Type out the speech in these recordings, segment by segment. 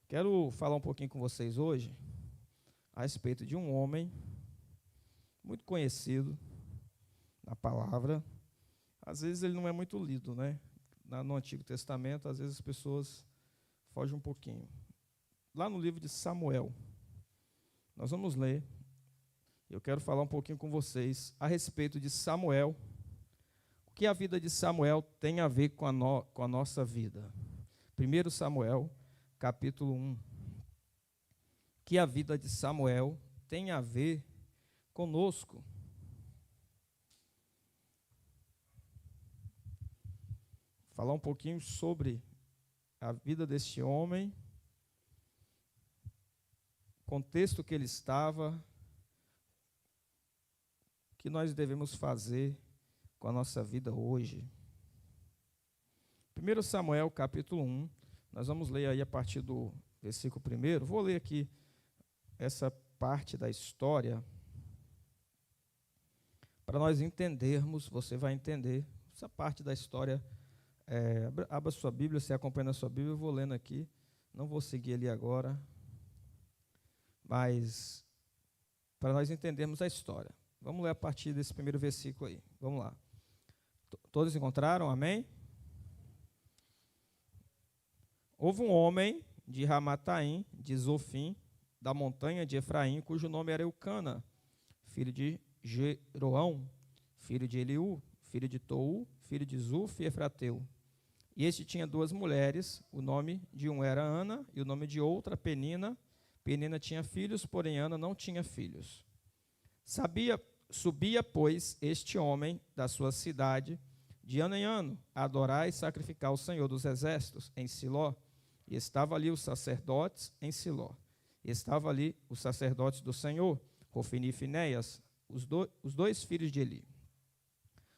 Quero falar um pouquinho com vocês hoje a respeito de um homem muito conhecido na palavra. Às vezes ele não é muito lido, né? No Antigo Testamento, às vezes as pessoas fogem um pouquinho. Lá no livro de Samuel, nós vamos ler. Eu quero falar um pouquinho com vocês a respeito de Samuel. O que a vida de Samuel tem a ver com a nossa vida. 1 Samuel, capítulo 1. O que a vida de Samuel tem a ver conosco. Falar um pouquinho sobre a vida deste homem, o contexto que ele estava, o que nós devemos fazer com a nossa vida hoje. 1 Samuel, capítulo 1, nós vamos ler aí a partir do versículo 1. Vou ler aqui essa parte da história, para nós entendermos, você vai entender essa parte da história. Abra sua Bíblia, você acompanha a sua Bíblia, eu vou lendo aqui, não vou seguir ali agora, mas para nós entendermos a história. Vamos ler a partir desse primeiro versículo aí, vamos lá. Todos encontraram? Amém? Houve um homem de Ramataim, de Zofim, da montanha de Efraim, cujo nome era Eucana, filho de Jeroão, filho de Eliú, filho de Tou, filho de Zuf e Efrateu. E este tinha duas mulheres, o nome de um era Ana e o nome de outra Penina. Penina tinha filhos, porém Ana não tinha filhos. Subia, pois, este homem da sua cidade, de ano em ano, a adorar e sacrificar ao Senhor dos Exércitos, em Siló. E estava ali os sacerdotes em Siló. E estava ali os sacerdotes do Senhor, Rofini e Finéias, os dois filhos de Eli.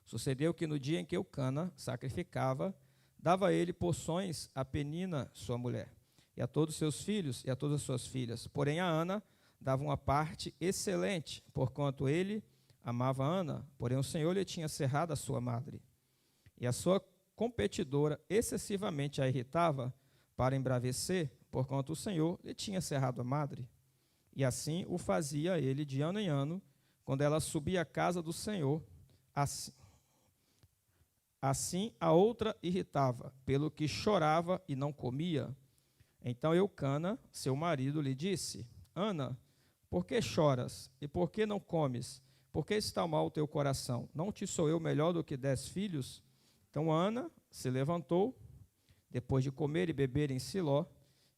Sucedeu que no dia em que Eucana sacrificava, dava ele porções a Penina, sua mulher, e a todos seus filhos e a todas as suas filhas. Porém a Ana dava uma parte excelente, porquanto ele amava Ana, porém o Senhor lhe tinha cerrado a sua madre. E a sua competidora excessivamente a irritava para embravecer, porquanto o Senhor lhe tinha cerrado a madre. E assim o fazia ele de ano em ano, quando ela subia à casa do Senhor. Assim a outra irritava, pelo que chorava e não comia. Então Eucana, seu marido, lhe disse: Ana, por que choras? E por que não comes? Por que está mal o teu coração? Não te sou eu melhor do que 10 filhos? Então Ana se levantou, depois de comer e beber em Siló,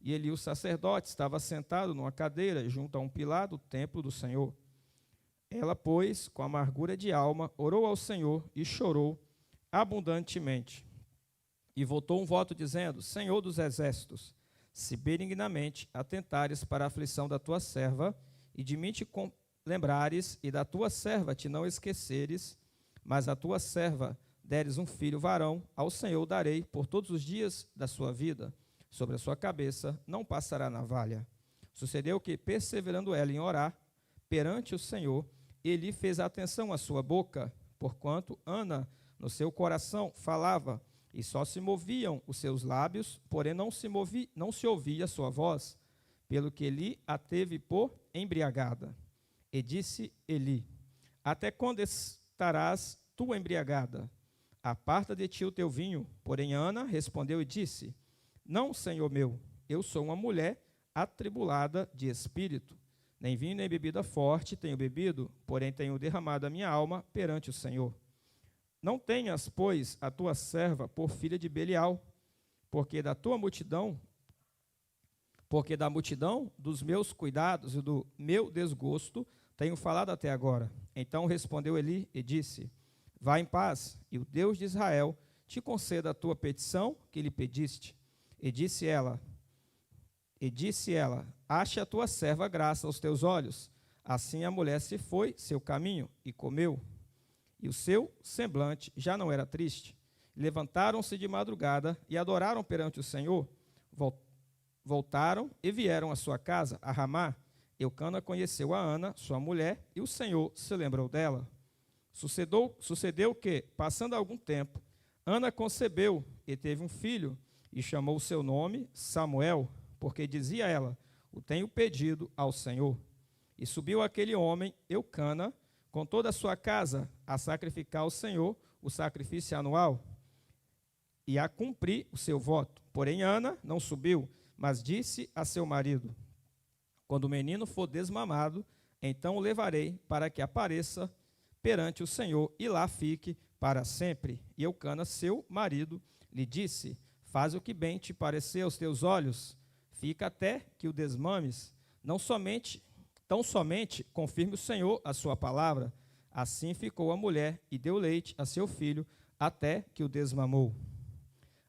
e Eli, o sacerdote, estava sentado numa cadeira junto a um pilar do templo do Senhor. Ela, pois, com amargura de alma, orou ao Senhor e chorou abundantemente. E votou um voto dizendo: Senhor dos exércitos, se benignamente atentares para a aflição da tua serva, e de mim te lembrares, e da tua serva te não esqueceres, mas a tua serva deres um filho varão, ao Senhor darei por todos os dias da sua vida. Sobre a sua cabeça não passará navalha. Sucedeu que, perseverando ela em orar perante o Senhor, Eli fez atenção à sua boca, porquanto Ana no seu coração falava, e só se moviam os seus lábios, porém não se ouvia a sua voz, pelo que Eli a teve por embriagada. E disse Eli: Até quando estarás tu embriagada? Aparta de ti o teu vinho. Porém Ana respondeu e disse: Não, Senhor meu, eu sou uma mulher atribulada de espírito. Nem vinho nem bebida forte tenho bebido, porém tenho derramado a minha alma perante o Senhor. Não tenhas, pois, a tua serva por filha de Belial, porque da multidão dos meus cuidados e do meu desgosto tenho falado até agora. Então respondeu Eli e disse: Vá em paz, e o Deus de Israel te conceda a tua petição que lhe pediste. E disse ela, ache a tua serva graça aos teus olhos. Assim a mulher se foi seu caminho e comeu. E o seu semblante já não era triste. Levantaram-se de madrugada e adoraram perante o Senhor. Voltaram e vieram à sua casa, a Ramá. Eucana conheceu a Ana, sua mulher, e o Senhor se lembrou dela. Sucedeu que, passando algum tempo, Ana concebeu e teve um filho, e chamou o seu nome Samuel, porque dizia ela: o tenho pedido ao Senhor. E subiu aquele homem, Eucana, com toda a sua casa, a sacrificar ao Senhor o sacrifício anual e a cumprir o seu voto. Porém, Ana não subiu, mas disse a seu marido: quando o menino for desmamado, então o levarei para que apareça perante o Senhor e lá fique para sempre. E Eucana, seu marido, lhe disse: faz o que bem te parecer aos teus olhos, fica até que o desmames, tão somente confirme o Senhor a sua palavra. Assim ficou a mulher e deu leite a seu filho até que o desmamou.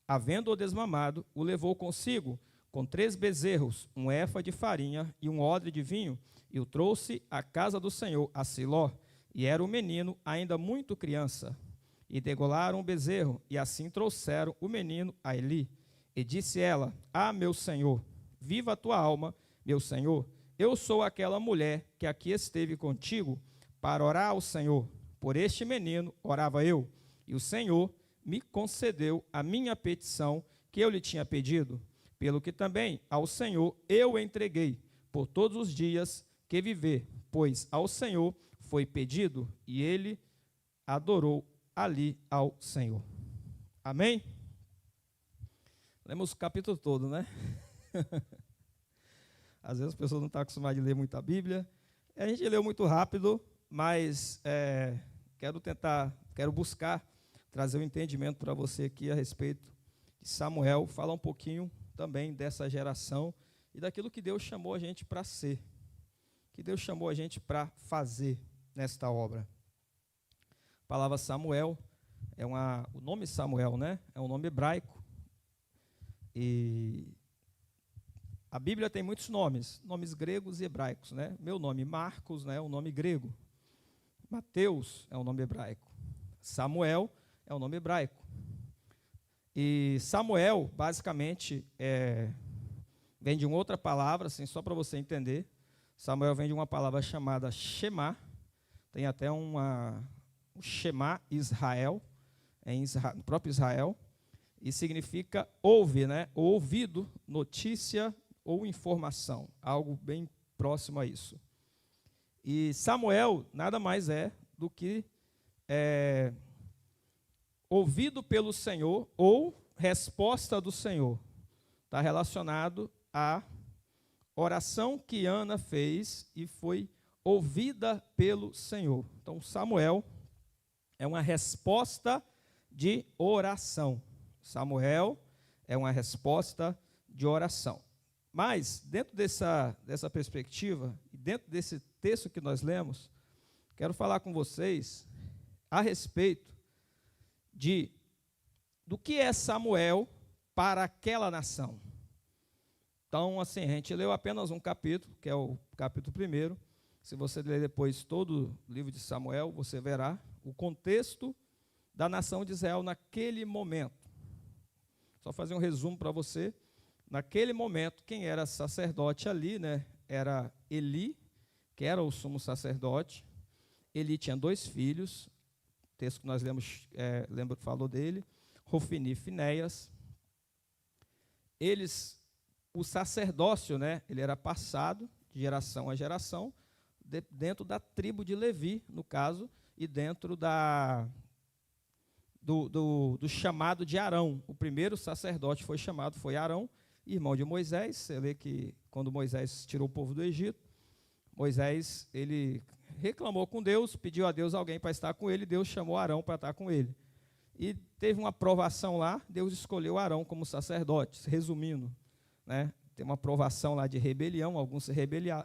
Havendo-o desmamado, o levou consigo com 3 bezerros, 1 efa de farinha e 1 odre de vinho, e o trouxe à casa do Senhor, a Siló. E era o menino ainda muito criança. E degolaram o bezerro, e assim trouxeram o menino a Eli. E disse ela: ah, meu senhor, viva a tua alma, meu senhor. Eu sou aquela mulher que aqui esteve contigo para orar ao Senhor. Por este menino orava eu, e o Senhor me concedeu a minha petição que eu lhe tinha pedido, pelo que também ao Senhor eu entreguei por todos os dias que viver, pois ao Senhor foi pedido, e ele adorou ali ao Senhor. Amém? Lemos o capítulo todo, né? Às vezes as pessoas não estão acostumadas a ler muito a Bíblia. A gente leu muito rápido, mas quero buscar trazer um entendimento para você aqui a respeito de Samuel, falar um pouquinho também dessa geração e daquilo que Deus chamou a gente para ser, que Deus chamou a gente para fazer nesta obra. A palavra Samuel o nome Samuel, né? É um nome hebraico. E a Bíblia tem muitos nomes gregos e hebraicos, né? Meu nome, Marcos, né, é um nome grego. Mateus é um nome hebraico. Samuel é um nome hebraico. E Samuel, basicamente, vem de uma outra palavra, assim, só para você entender. Samuel vem de uma palavra chamada Shema. Tem até um Shema Israel, no próprio Israel. E significa ouve, né? Ouvido, notícia ou informação, algo bem próximo a isso. E Samuel nada mais é do que ouvido pelo Senhor ou resposta do Senhor. Está relacionado à oração que Ana fez e foi ouvida pelo Senhor. Então, Samuel é uma resposta de oração. Samuel é uma resposta de oração. Mas, dentro dessa perspectiva, e dentro desse texto que nós lemos, quero falar com vocês a respeito do que é Samuel para aquela nação. Então, assim, a gente leu apenas um capítulo, que é o capítulo 1. Se você ler depois todo o livro de Samuel, você verá o contexto da nação de Israel naquele momento. Só fazer um resumo para você. Naquele momento, quem era sacerdote ali, né, era Eli, que era o sumo sacerdote. Ele tinha 2 filhos, o texto que nós lemos, lembra que falou dele, Hofni e Finéias. O sacerdócio, né, ele era passado de geração a geração, dentro da tribo de Levi, no caso, e dentro do chamado de Arão. O primeiro sacerdote foi Arão, irmão de Moisés. Você vê que quando Moisés tirou o povo do Egito, Moisés, ele reclamou com Deus, pediu a Deus alguém para estar com ele, Deus chamou Arão para estar com ele. E teve uma aprovação lá, Deus escolheu Arão como sacerdote, resumindo, né? Tem uma aprovação lá de rebelião, alguns se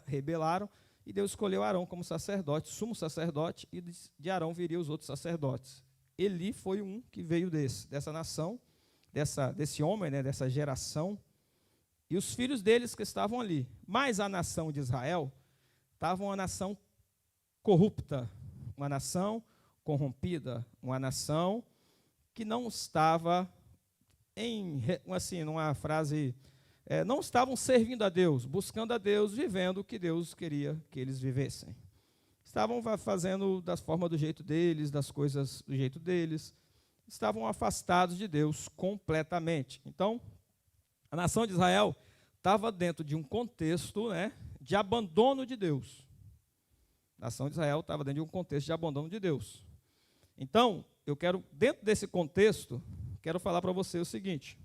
rebelaram, e Deus escolheu Arão como sacerdote, sumo sacerdote, e de Arão viriam os outros sacerdotes. Eli foi um que veio dessa nação, desse homem, né, dessa geração, e os filhos deles que estavam ali. Mas a nação de Israel estava uma nação corrupta, uma nação corrompida, uma nação que não estava numa frase, não estavam servindo a Deus, buscando a Deus, vivendo o que Deus queria que eles vivessem. Estavam fazendo da forma do jeito deles, das coisas do jeito deles, estavam afastados de Deus completamente. Então, a nação de Israel estava dentro de um contexto, né, de abandono de Deus. A nação de Israel estava dentro de um contexto de abandono de Deus. Então, eu quero, dentro desse contexto, quero falar para você o seguinte.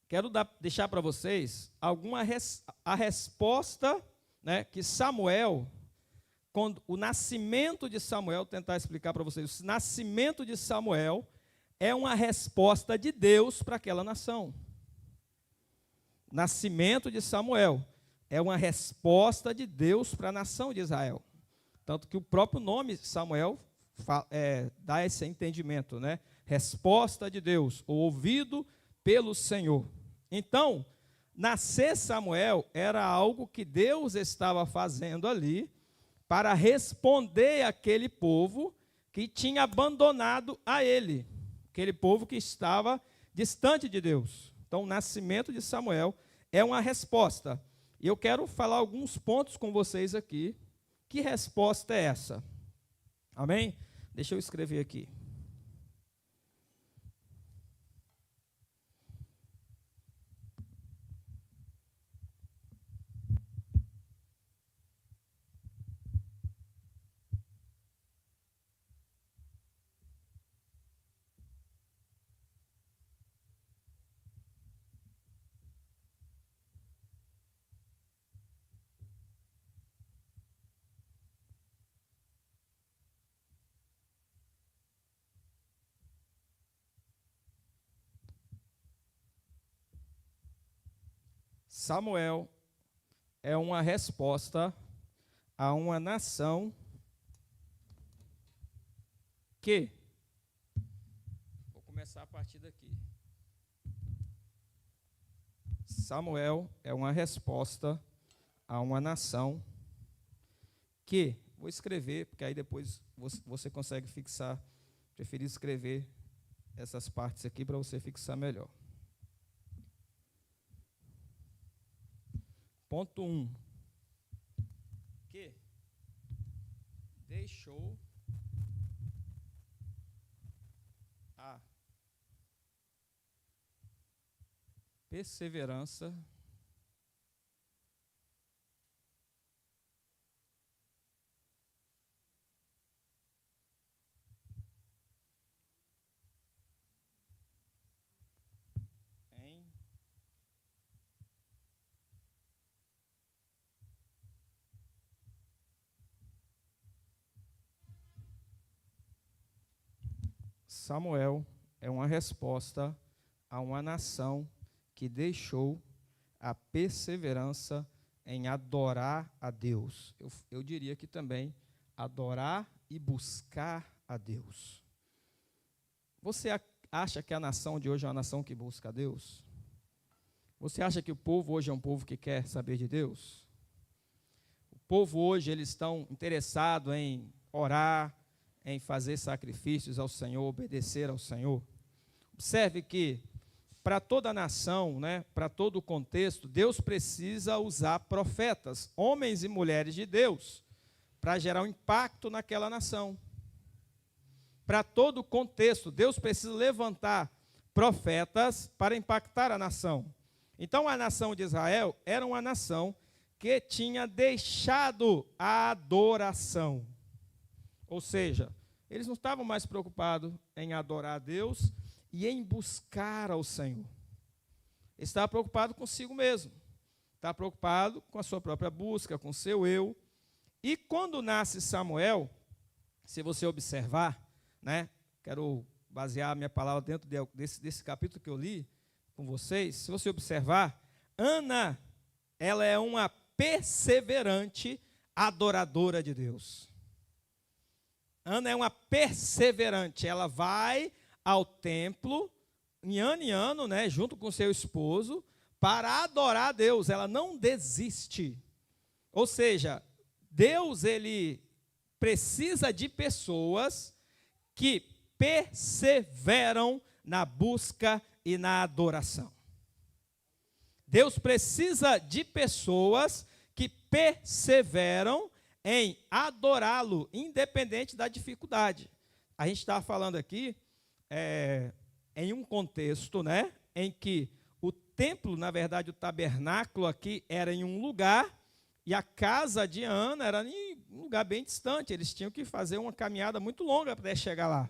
Quero deixar para vocês a resposta, né, que Samuel, quando o nascimento de Samuel, tentar explicar para vocês, o nascimento de Samuel é uma resposta de Deus para aquela nação. O nascimento de Samuel é uma resposta de Deus para a nação de Israel. Tanto que o próprio nome Samuel dá esse entendimento, né? Resposta de Deus, ou ouvido pelo Senhor. Então, nascer Samuel era algo que Deus estava fazendo ali para responder àquele povo que tinha abandonado a ele, aquele povo que estava distante de Deus. Então, o nascimento de Samuel é uma resposta. E eu quero falar alguns pontos com vocês aqui. Que resposta é essa? Amém? Deixa eu escrever aqui. Samuel é uma resposta a uma nação que... Vou começar a partir daqui. Samuel é uma resposta a uma nação que... Vou escrever, porque aí depois você consegue fixar. Preferi escrever essas partes aqui para você fixar melhor. Ponto 1. Que deixou a perseverança em Samuel é uma resposta a uma nação que deixou a perseverança em adorar a Deus. Eu diria que também adorar e buscar a Deus. Você acha que a nação de hoje é uma nação que busca a Deus? Você acha que o povo hoje é um povo que quer saber de Deus? O povo hoje, eles estão interessados em orar, em fazer sacrifícios ao Senhor, obedecer ao Senhor. Observe que, para toda a nação, né, para todo o contexto, Deus precisa usar profetas, homens e mulheres de Deus, para gerar um impacto naquela nação. Para todo o contexto, Deus precisa levantar profetas para impactar a nação. Então, a nação de Israel era uma nação que tinha deixado a adoração. Ou seja, eles não estavam mais preocupados em adorar a Deus e em buscar ao Senhor. Eles estavam preocupados consigo mesmo. Estavam preocupados com a sua própria busca, com o seu eu. E quando nasce Samuel, se você observar, né, quero basear a minha palavra dentro desse capítulo que eu li com vocês. Se você observar, Ana, ela é uma perseverante adoradora de Deus. Ana é uma perseverante, ela vai ao templo, em ano, né, junto com seu esposo, para adorar a Deus, ela não desiste. Ou seja, Deus, ele precisa de pessoas que perseveram na busca e na adoração. Deus precisa de pessoas que perseveram em adorá-lo, independente da dificuldade. A gente está falando aqui em um contexto, né, em que templo, na verdade, o tabernáculo aqui era em um lugar, e a casa de Ana era em um lugar bem distante. Eles tinham que fazer uma caminhada muito longa para chegar lá.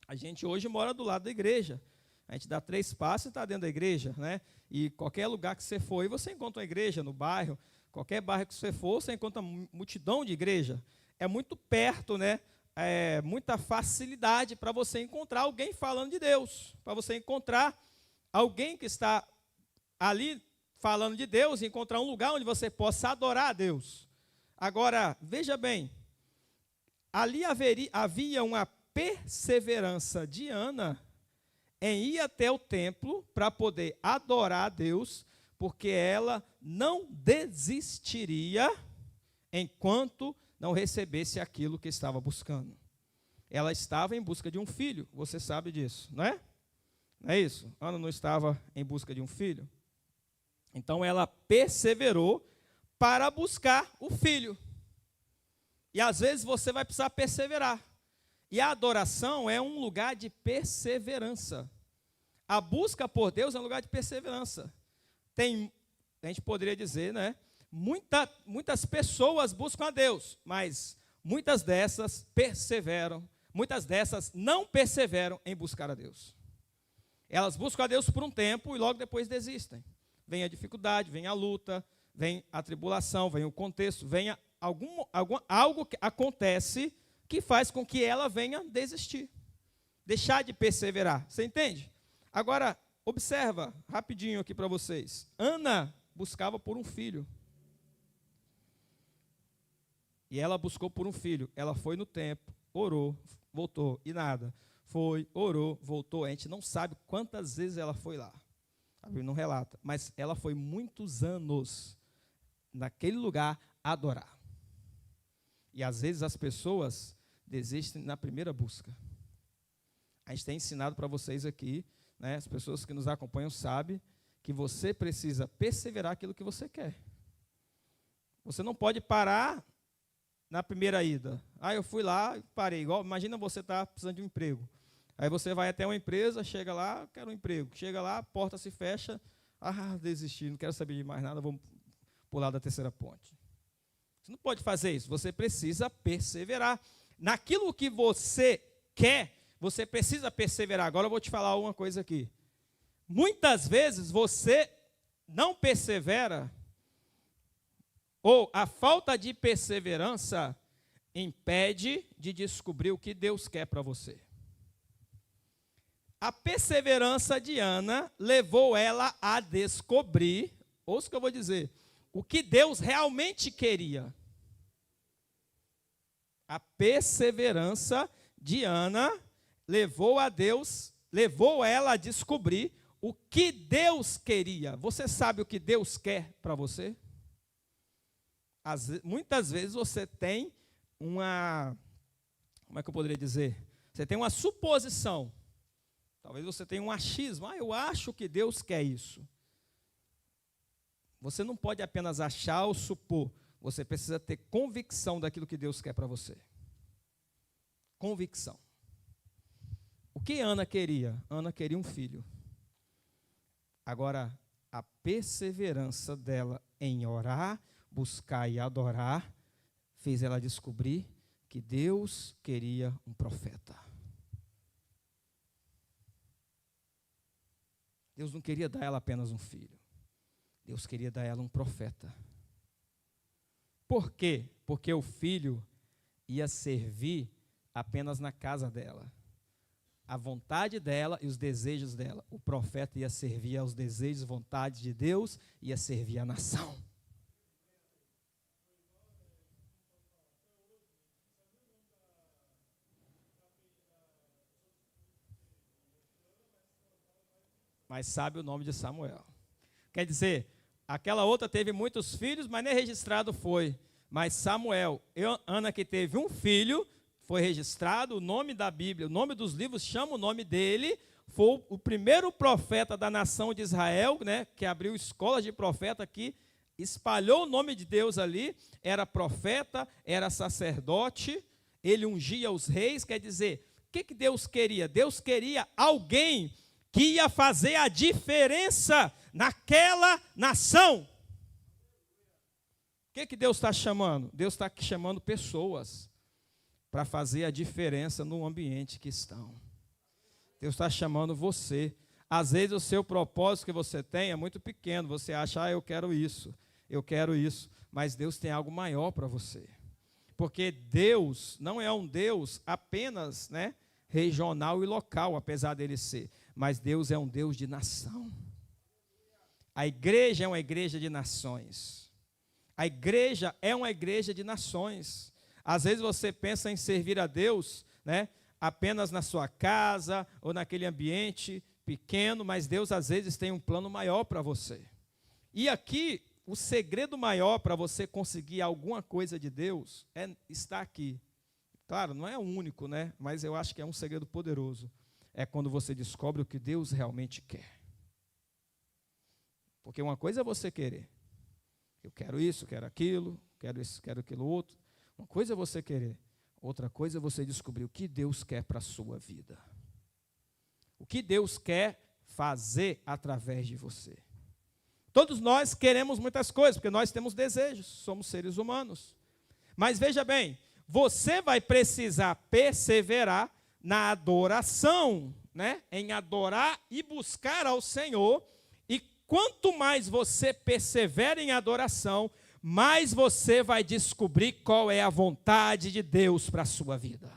A gente hoje mora do lado da igreja. A gente dá 3 passos e está dentro da igreja, né? E qualquer lugar que você for, você encontra uma igreja no bairro. Qualquer bairro que você for, você encontra multidão de igreja. É muito perto, né? É muita facilidade para você encontrar alguém falando de Deus, para você encontrar alguém que está ali falando de Deus, e encontrar um lugar onde você possa adorar a Deus. Agora, veja bem, ali havia uma perseverança de Ana em ir até o templo para poder adorar a Deus, porque ela não desistiria enquanto não recebesse aquilo que estava buscando. Ela estava em busca de um filho, você sabe disso, não é? Não é isso? Ana não estava em busca de um filho? Então ela perseverou para buscar o filho. E às vezes você vai precisar perseverar. E a adoração é um lugar de perseverança. A busca por Deus é um lugar de perseverança. A gente poderia dizer, né? Muitas pessoas buscam a Deus, mas muitas dessas perseveram, muitas dessas não perseveram em buscar a Deus. Elas buscam a Deus por um tempo e logo depois desistem. Vem a dificuldade, vem a luta, vem a tribulação, vem o contexto, vem algo que acontece que faz com que ela venha desistir, deixar de perseverar. Você entende? Agora, observa rapidinho aqui para vocês. Ana buscava por um filho. E ela buscou por um filho. Ela foi no templo, orou, voltou, e nada. Foi, orou, voltou. A gente não sabe quantas vezes ela foi lá. A Bíblia não relata. Mas ela foi muitos anos naquele lugar adorar. E às vezes as pessoas desistem na primeira busca. A gente tem ensinado para vocês aqui, né, as pessoas que nos acompanham sabem que você precisa perseverar aquilo que você quer. Você não pode parar na primeira ida. Eu fui lá e parei. Imagina você estar precisando de um emprego. Aí você vai até uma empresa, chega lá, quero um emprego. Chega lá, a porta se fecha. Desisti, não quero saber de mais nada, vou pular da terceira ponte. Você não pode fazer isso. Você precisa perseverar. Naquilo que você quer, você precisa perseverar. Agora eu vou te falar uma coisa aqui. Muitas vezes você não persevera, ou a falta de perseverança impede de descobrir o que Deus quer para você. A perseverança de Ana levou ela a descobrir, ouça o que eu vou dizer, o que Deus realmente queria. A perseverança de Ana levou ela a descobrir o que Deus queria. Você sabe o que Deus quer para você? Muitas vezes você tem como é que eu poderia dizer? Você tem uma suposição. Talvez você tenha um achismo. Eu acho que Deus quer isso. Você não pode apenas achar ou supor. Você precisa ter convicção daquilo que Deus quer para você. Convicção. O que Ana queria? Ana queria um filho. Agora, a perseverança dela em orar, buscar e adorar, fez ela descobrir que Deus queria um profeta. Deus não queria dar a ela apenas um filho. Deus queria dar a ela um profeta. Por quê? Porque o filho ia servir apenas na casa dela. A vontade dela e os desejos dela. O profeta ia servir aos desejos e vontades de Deus, ia servir a nação. Mas sabe o nome de Samuel. Quer dizer, aquela outra teve muitos filhos, mas nem registrado foi. Mas Samuel, Ana que teve um filho, foi registrado, o nome da Bíblia, o nome dos livros chama o nome dele, foi o primeiro profeta da nação de Israel, né, que abriu escolas de profeta aqui, espalhou o nome de Deus ali, era profeta, era sacerdote, ele ungia os reis, quer dizer, o que Deus queria? Deus queria alguém que ia fazer a diferença naquela nação. O que Deus está chamando? Deus está chamando pessoas para fazer a diferença no ambiente que estão. Deus está chamando você. Às vezes o seu propósito que você tem é muito pequeno. Você acha, eu quero isso. Mas Deus tem algo maior para você. Porque Deus não é um Deus apenas, regional e local, apesar dele ser. Mas Deus é um Deus de nação. A igreja é uma igreja de nações. A igreja é uma igreja de nações. Às vezes você pensa em servir a Deus, apenas na sua casa ou naquele ambiente pequeno, mas Deus às vezes tem um plano maior para você. E aqui, o segredo maior para você conseguir alguma coisa de Deus está aqui. Claro, não é o único, mas eu acho que é um segredo poderoso. É quando você descobre o que Deus realmente quer. Porque uma coisa é você querer. Eu quero isso, quero aquilo, quero isso, quero aquilo outro. Uma coisa é você querer. Outra coisa é você descobrir o que Deus quer para a sua vida. O que Deus quer fazer através de você. Todos nós queremos muitas coisas, porque nós temos desejos, somos seres humanos. Mas veja bem, você vai precisar perseverar na adoração, em adorar e buscar ao Senhor. E quanto mais você persevera em adoração, mais você vai descobrir qual é a vontade de Deus para a sua vida.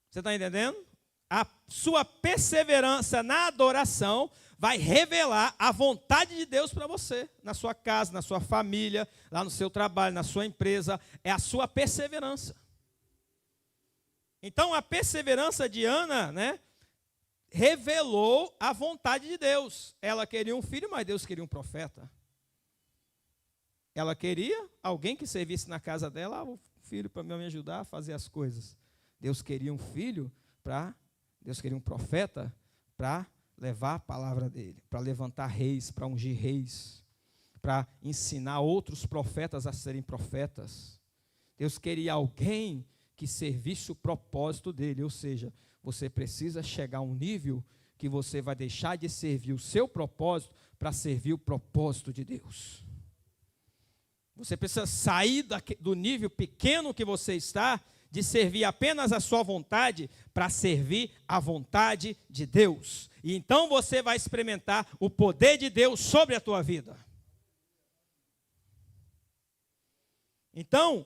Você está entendendo? A sua perseverança na adoração vai revelar a vontade de Deus para você, na sua casa, na sua família, lá no seu trabalho, na sua empresa. É a sua perseverança. Então, a perseverança de Ana, revelou a vontade de Deus. Ela queria um filho, mas Deus queria um profeta. Ela queria alguém que servisse na casa dela, o filho para me ajudar a fazer as coisas. Deus queria um filho Deus queria um profeta para levar a palavra dele, para levantar reis, para ungir reis, para ensinar outros profetas a serem profetas. Deus queria alguém que servisse o propósito dele, ou seja, você precisa chegar a um nível que você vai deixar de servir o seu propósito para servir o propósito de Deus. Você precisa sair do nível pequeno que você está, de servir apenas a sua vontade, para servir a vontade de Deus. E então você vai experimentar o poder de Deus sobre a tua vida. Então,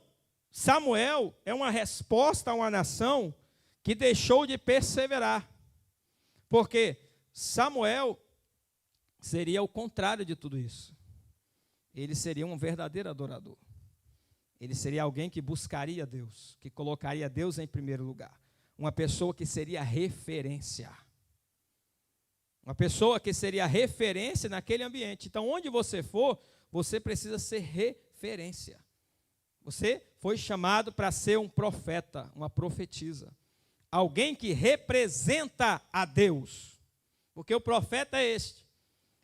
Samuel é uma resposta a uma nação que deixou de perseverar. Porque Samuel seria o contrário de tudo isso. Ele seria um verdadeiro adorador. Ele seria alguém que buscaria Deus, que colocaria Deus em primeiro lugar. Uma pessoa que seria referência. Uma pessoa que seria referência naquele ambiente. Então, onde você for, você precisa ser referência. Você foi chamado para ser um profeta, uma profetisa. Alguém que representa a Deus. Porque o profeta é este.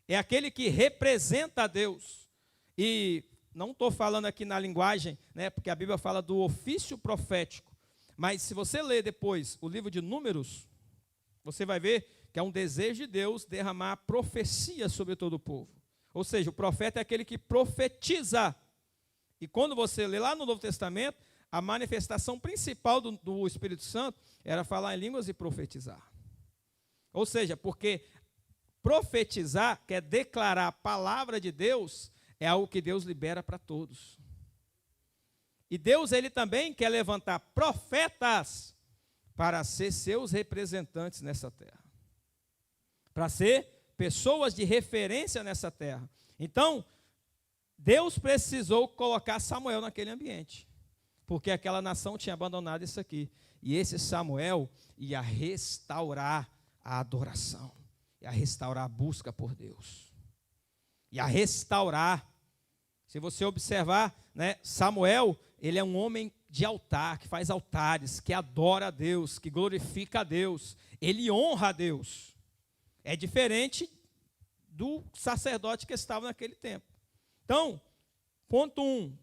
É aquele que representa a Deus. E não estou falando aqui na linguagem, porque a Bíblia fala do ofício profético. Mas se você ler depois o livro de Números, você vai ver que é um desejo de Deus derramar profecia sobre todo o povo. Ou seja, o profeta é aquele que profetiza. E quando você lê lá no Novo Testamento, a manifestação principal do Espírito Santo era falar em línguas e profetizar. Ou seja, porque profetizar quer declarar a palavra de Deus, é algo que Deus libera para todos. E Deus, ele também quer levantar profetas para ser seus representantes nessa terra. Para ser pessoas de referência nessa terra. Então, Deus precisou colocar Samuel naquele ambiente. Porque aquela nação tinha abandonado isso aqui. E esse Samuel ia restaurar a adoração. Ia restaurar a busca por Deus. E a restaurar. Se você observar, Samuel, ele é um homem de altar, que faz altares, que adora a Deus, que glorifica a Deus. Ele honra a Deus. É diferente do sacerdote que estava naquele tempo. Então, ponto 1.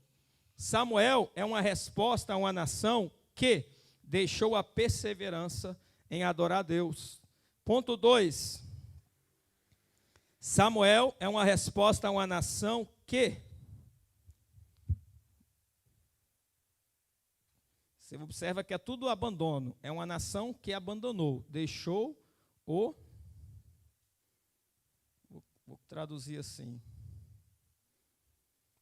Samuel é uma resposta a uma nação que deixou a perseverança em adorar a Deus. Ponto 2. Samuel é uma resposta a uma nação que, você observa que é tudo abandono, é uma nação que abandonou, deixou o, vou traduzir assim,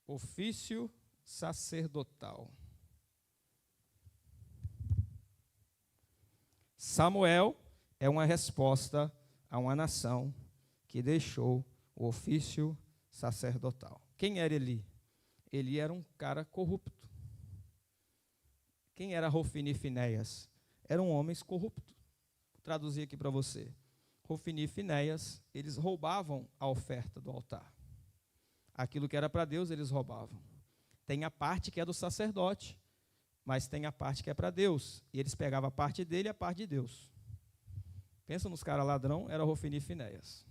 ofício sacerdotal. Samuel é uma resposta a uma nação que deixou o ofício sacerdotal. Quem era Eli? Eli era um cara corrupto. Quem era Hofni e Finéias? Eram homens corruptos. Vou traduzir aqui para você. Hofni e Finéias, eles roubavam a oferta do altar. Aquilo que era para Deus, eles roubavam. Tem a parte que é do sacerdote, mas tem a parte que é para Deus. E eles pegavam a parte dele e a parte de Deus. Pensa nos caras ladrão, era Hofni e Finéias.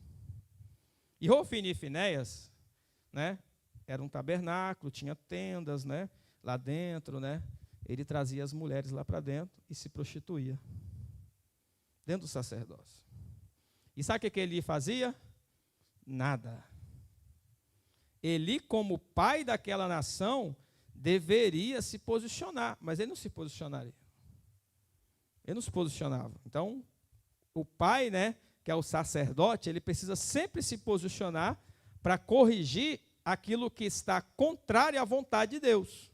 E Hofni e Finéias, né, era um tabernáculo, tinha tendas, né, lá dentro, né, ele trazia as mulheres lá para dentro e se prostituía, dentro do sacerdócio. E sabe o que Eli fazia? Nada. Eli, como pai daquela nação, deveria se posicionar, mas ele não se posicionaria. Ele não se posicionava. Então, o pai, né, que é o sacerdote, ele precisa sempre se posicionar para corrigir aquilo que está contrário à vontade de Deus.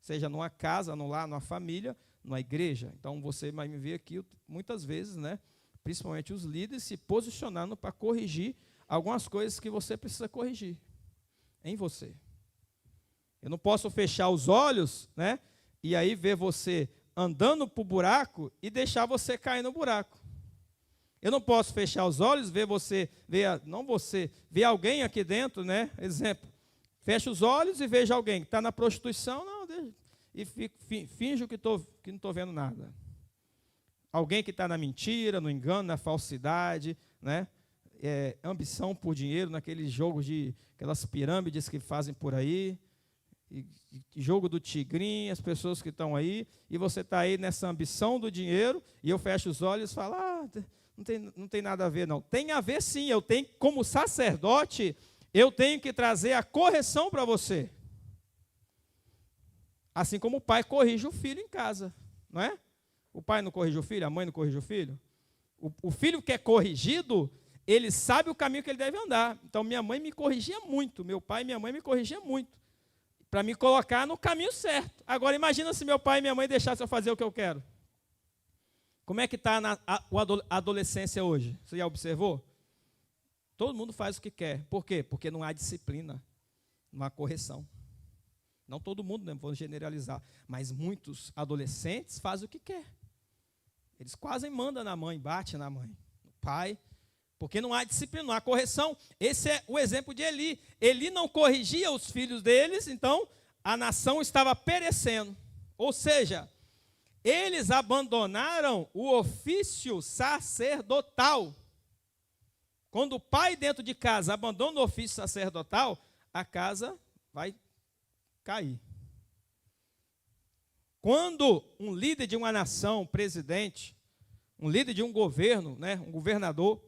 Seja numa casa, num lar, numa família, numa igreja. Então, você vai me ver aqui, muitas vezes, né, principalmente os líderes, se posicionando para corrigir algumas coisas que você precisa corrigir em você. Eu não posso fechar os olhos, né, e aí ver você andando para o buraco e deixar você cair no buraco. Eu não posso fechar os olhos, ver alguém aqui dentro, né? Exemplo, fecha os olhos e veja alguém que está na prostituição, não, deixa, e finjo que não estou vendo nada. Alguém que está na mentira, no engano, na falsidade, né? Ambição por dinheiro, naqueles jogos aquelas pirâmides que fazem por aí, e jogo do tigrinho, as pessoas que estão aí, e você está aí nessa ambição do dinheiro, e eu fecho os olhos e falo, não tem nada a ver, não. Tem a ver sim, eu tenho, como sacerdote, eu tenho que trazer a correção para você. Assim como o pai corrige o filho em casa, não é? O pai não corrige o filho, a mãe não corrige o filho. O filho que é corrigido, ele sabe o caminho que ele deve andar. Então, minha mãe me corrigia muito, meu pai e minha mãe me corrigiam muito, para me colocar no caminho certo. Agora, imagina se meu pai e minha mãe deixassem eu fazer o que eu quero. Como é que está a adolescência hoje? Você já observou? Todo mundo faz o que quer. Por quê? Porque não há disciplina, não há correção. Não todo mundo, né? Vou generalizar, mas muitos adolescentes fazem o que quer. Eles quase mandam na mãe, batem na mãe, no pai, porque não há disciplina, não há correção. Esse é o exemplo de Eli. Eli não corrigia os filhos deles, então a nação estava perecendo. Ou seja, eles abandonaram o ofício sacerdotal. Quando o pai dentro de casa abandona o ofício sacerdotal, a casa vai cair. Quando um líder de uma nação, um presidente, um líder de um governo, né, um governador,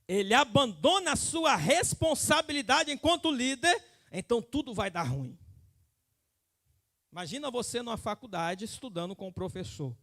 ele abandona a sua responsabilidade enquanto líder, então tudo vai dar ruim. Imagina você numa faculdade estudando com o professor.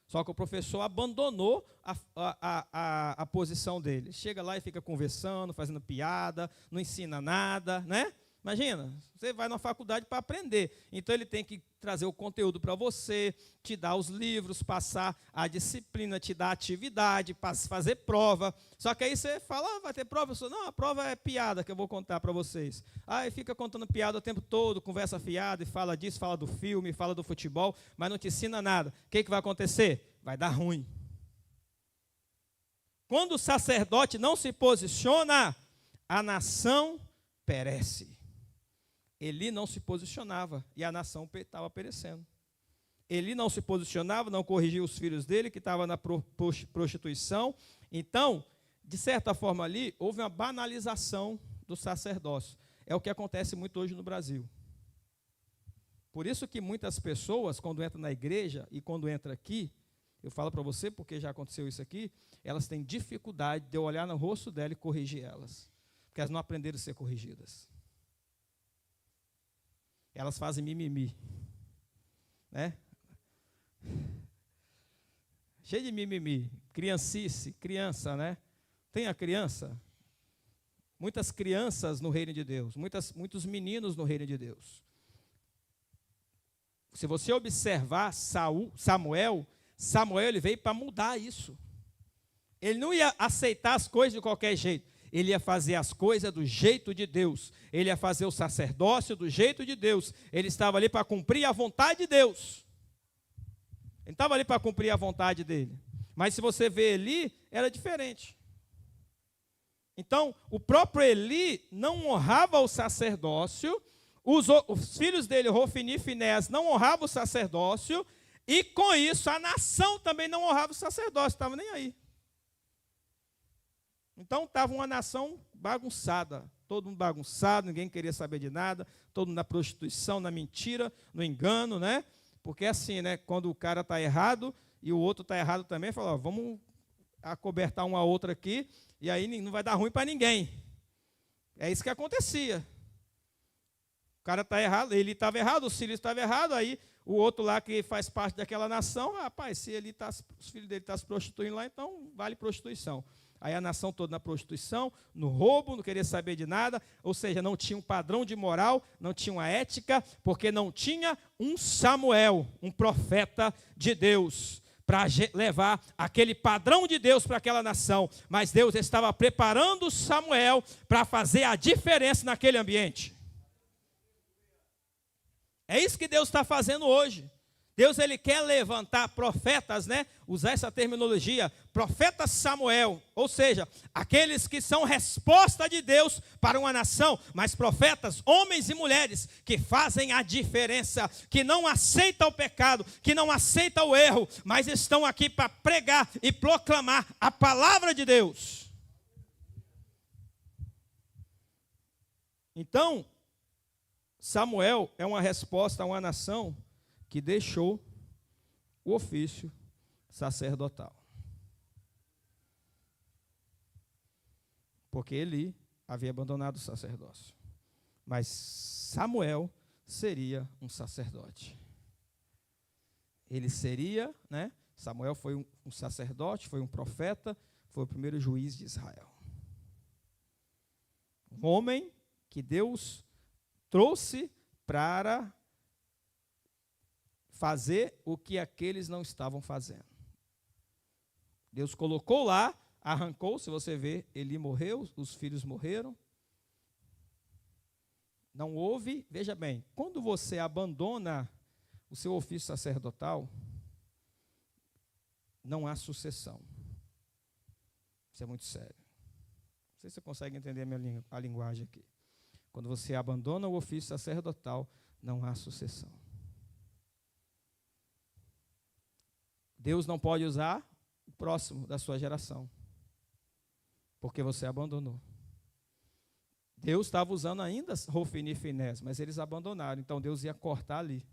Só que o professor abandonou a posição dele. Chega lá e fica conversando, fazendo piada, não ensina nada, né? Imagina, você vai na faculdade para aprender. Então ele tem que trazer o conteúdo para você, te dar os livros, passar a disciplina, te dar a atividade, fazer prova. Só que aí você fala, vai ter prova? Não, a prova é piada que eu vou contar para vocês. Aí fica contando piada o tempo todo, conversa fiada, e fala disso, fala do filme, fala do futebol, mas não te ensina nada. O que vai acontecer? Vai dar ruim. Quando o sacerdote não se posiciona, a nação perece. Eli não se posicionava e a nação estava perecendo. Eli não se posicionava, não corrigia os filhos dele, que estavam na prostituição. Então, de certa forma ali, houve uma banalização do sacerdócio. É o que acontece muito hoje no Brasil. Por isso que muitas pessoas, quando entram na igreja e quando entram aqui, eu falo para você, porque já aconteceu isso aqui, elas têm dificuldade de eu olhar no rosto dela e corrigir elas. Porque elas não aprenderam a ser corrigidas. Elas fazem mimimi. Né? Cheio de mimimi. Criancice, criança, né? Tem a criança? Muitas crianças no reino de Deus. Muitos meninos no reino de Deus. Se você observar Samuel ele veio para mudar isso. Ele não ia aceitar as coisas de qualquer jeito. Ele ia fazer as coisas do jeito de Deus. Ele ia fazer o sacerdócio do jeito de Deus. Ele estava ali para cumprir a vontade de Deus. Ele estava ali para cumprir a vontade dele. Mas se você vê Eli, era diferente. Então, o próprio Eli não honrava o sacerdócio. Os filhos dele, Hofni e Finéas, não honravam o sacerdócio. E com isso, a nação também não honrava o sacerdócio. Estava nem aí. Então, estava uma nação bagunçada. Todo mundo bagunçado, ninguém queria saber de nada. Todo mundo na prostituição, na mentira, no engano, né? Porque assim, né? Quando o cara está errado e o outro está errado também, fala, ó, vamos acobertar uma outra aqui e aí não vai dar ruim para ninguém. É isso que acontecia. O cara está errado, ele estava errado, os filhos estavam errados, aí o outro lá que faz parte daquela nação, rapaz, se ele os filhos dele estão se prostituindo lá, então vale prostituição. Aí a nação toda na prostituição, no roubo, não queria saber de nada, ou seja, não tinha um padrão de moral, não tinha uma ética, porque não tinha um Samuel, um profeta de Deus, para levar aquele padrão de Deus para aquela nação. Mas Deus estava preparando Samuel para fazer a diferença naquele ambiente. É isso que Deus está fazendo hoje. Deus, ele quer levantar profetas, né? Usar essa terminologia, profeta Samuel, ou seja, aqueles que são resposta de Deus para uma nação, mas profetas, homens e mulheres, que fazem a diferença, que não aceitam o pecado, que não aceitam o erro, mas estão aqui para pregar e proclamar a palavra de Deus. Então, Samuel é uma resposta a uma nação que deixou o ofício sacerdotal. Porque Eli havia abandonado o sacerdócio. Mas Samuel seria um sacerdote. Ele seria, né? Samuel foi um sacerdote, foi um profeta, foi o primeiro juiz de Israel. Um homem que Deus trouxe para fazer o que aqueles não estavam fazendo. Deus colocou lá, arrancou, se você ver, Eli morreu, os filhos morreram. Não houve, veja bem, quando você abandona o seu ofício sacerdotal, não há sucessão. Isso é muito sério. Não sei se você consegue entender a linguagem aqui. Quando você abandona o ofício sacerdotal, não há sucessão. Deus não pode usar o próximo da sua geração, porque você abandonou. Deus estava usando ainda Hofni e Finéas, mas eles abandonaram, então Deus ia cortar ali.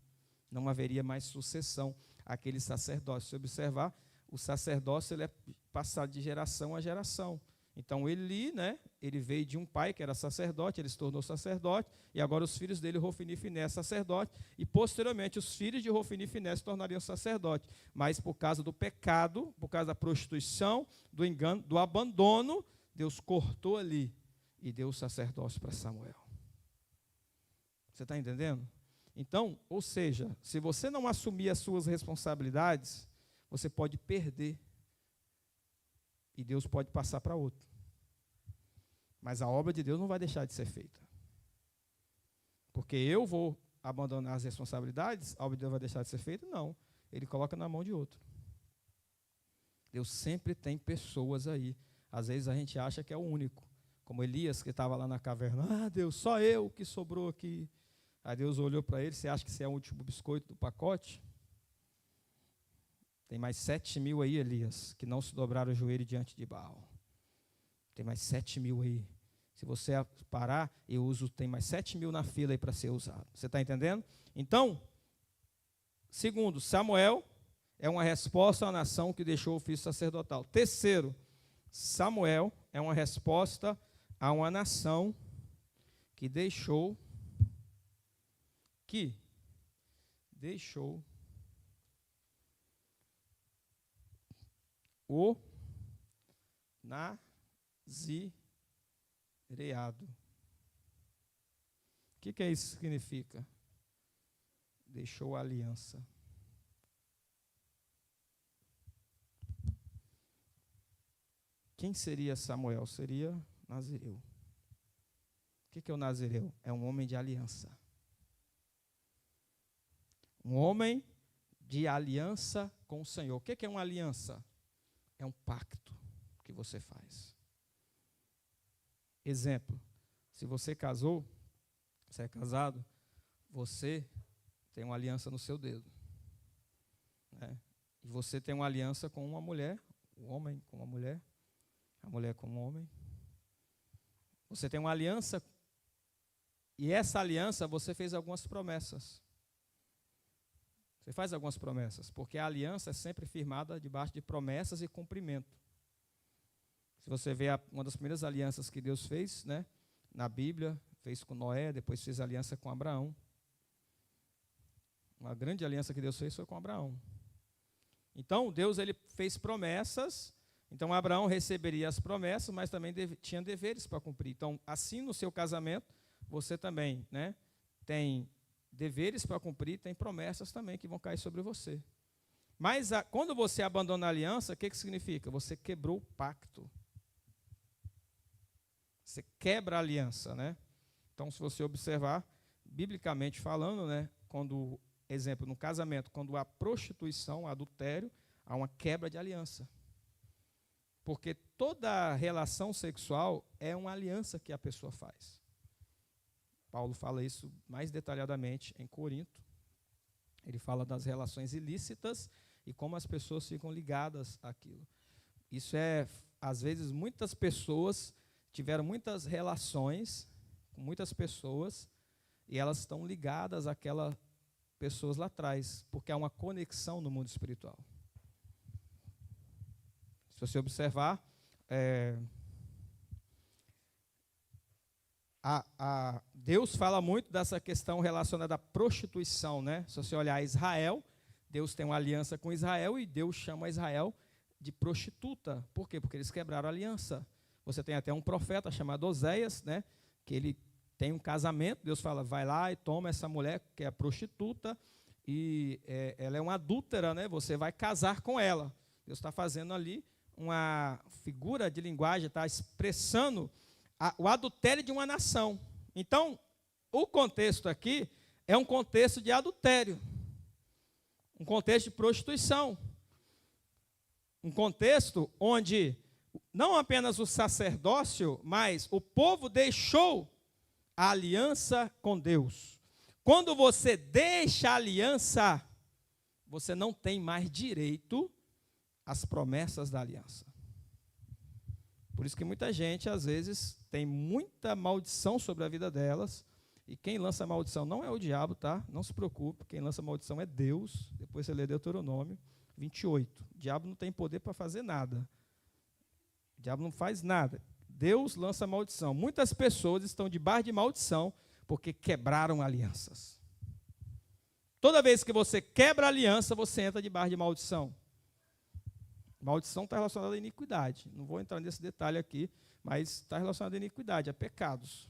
Não haveria mais sucessão àquele sacerdócio. Se observar, o sacerdócio ele é passado de geração a geração. Então Eli, né, ele veio de um pai que era sacerdote, ele se tornou sacerdote, e agora os filhos dele, Hofni e Finéas, sacerdote, e posteriormente os filhos de Hofni e Finéas se tornariam sacerdote. Mas por causa do pecado, por causa da prostituição, do engano, do abandono, Deus cortou ali e deu o sacerdócio para Samuel. Você está entendendo? Então, ou seja, se você não assumir as suas responsabilidades, você pode perder. E Deus pode passar para outro. Mas a obra de Deus não vai deixar de ser feita. Porque eu vou abandonar as responsabilidades, a obra de Deus vai deixar de ser feita? Não. Ele coloca na mão de outro. Deus sempre tem pessoas aí. Às vezes a gente acha que é o único. Como Elias, que estava lá na caverna. Ah, Deus, só eu que sobrou aqui. Aí Deus olhou para ele, você acha que você é o último biscoito do pacote? Tem mais 7.000 aí, Elias, que não se dobraram o joelho diante de Baal. Tem mais 7.000 aí. Se você parar, tem mais 7.000 na fila aí para ser usado. Você está entendendo? Então, segundo, Samuel é uma resposta à nação que deixou o ofício sacerdotal. Terceiro, Samuel é uma resposta a uma nação que deixou o nazireado. O que isso significa? Deixou a aliança. Quem seria Samuel? Seria Nazireu. O que é o Nazireu? É um homem de aliança. Um homem de aliança com o Senhor. O que é uma aliança? É um pacto que você faz. Exemplo, se você casou, você é casado, você tem uma aliança no seu dedo. Né? E você tem uma aliança com uma mulher, o homem com uma mulher, a mulher com um homem. Você tem uma aliança, e essa aliança você fez algumas promessas. Você faz algumas promessas, porque a aliança é sempre firmada debaixo de promessas e cumprimento. Se você vê uma das primeiras alianças que Deus fez, né, na Bíblia, fez com Noé, depois fez aliança com Abraão. Uma grande aliança que Deus fez foi com Abraão. Então, Deus ele fez promessas, então Abraão receberia as promessas, mas também tinha deveres para cumprir. Então, assim no seu casamento, você também, né, tem deveres para cumprir, tem promessas também que vão cair sobre você. Mas quando você abandona a aliança, o que significa? Você quebrou o pacto. Você quebra a aliança, né? Então, se você observar, biblicamente falando, né, quando, exemplo, no casamento, quando há prostituição, adultério, há uma quebra de aliança. Porque toda relação sexual é uma aliança que a pessoa faz. Paulo fala isso mais detalhadamente em Corinto. Ele fala das relações ilícitas e como as pessoas ficam ligadas àquilo. Isso às vezes, muitas pessoas tiveram muitas relações com muitas pessoas e elas estão ligadas àquelas pessoas lá atrás, porque há uma conexão no mundo espiritual. Se você observar, Deus fala muito dessa questão relacionada à prostituição, né? Se você olhar Israel, Deus tem uma aliança com Israel e Deus chama Israel de prostituta. Por quê? Porque eles quebraram a aliança. Você tem até um profeta chamado Oséias, né? Que ele tem um casamento, Deus fala, vai lá e toma essa mulher que é prostituta e ela é uma adúltera, né? Você vai casar com ela. Deus está fazendo ali uma figura de linguagem, está expressando o adultério de uma nação. Então, o contexto aqui é um contexto de adultério, um contexto de prostituição, um contexto onde não apenas o sacerdócio, mas o povo deixou a aliança com Deus. Quando você deixa a aliança, você não tem mais direito às promessas da aliança. Por isso que muita gente, às vezes, tem muita maldição sobre a vida delas, e quem lança maldição não é o diabo, tá? Não se preocupe, quem lança maldição é Deus. Depois você lê Deuteronômio 28. O diabo não tem poder para fazer nada. O diabo não faz nada. Deus lança maldição. Muitas pessoas estão debaixo de maldição porque quebraram alianças. Toda vez que você quebra a aliança, você entra debaixo de maldição. Maldição está relacionada à iniquidade. Não vou entrar nesse detalhe aqui, mas está relacionada à iniquidade, a pecados.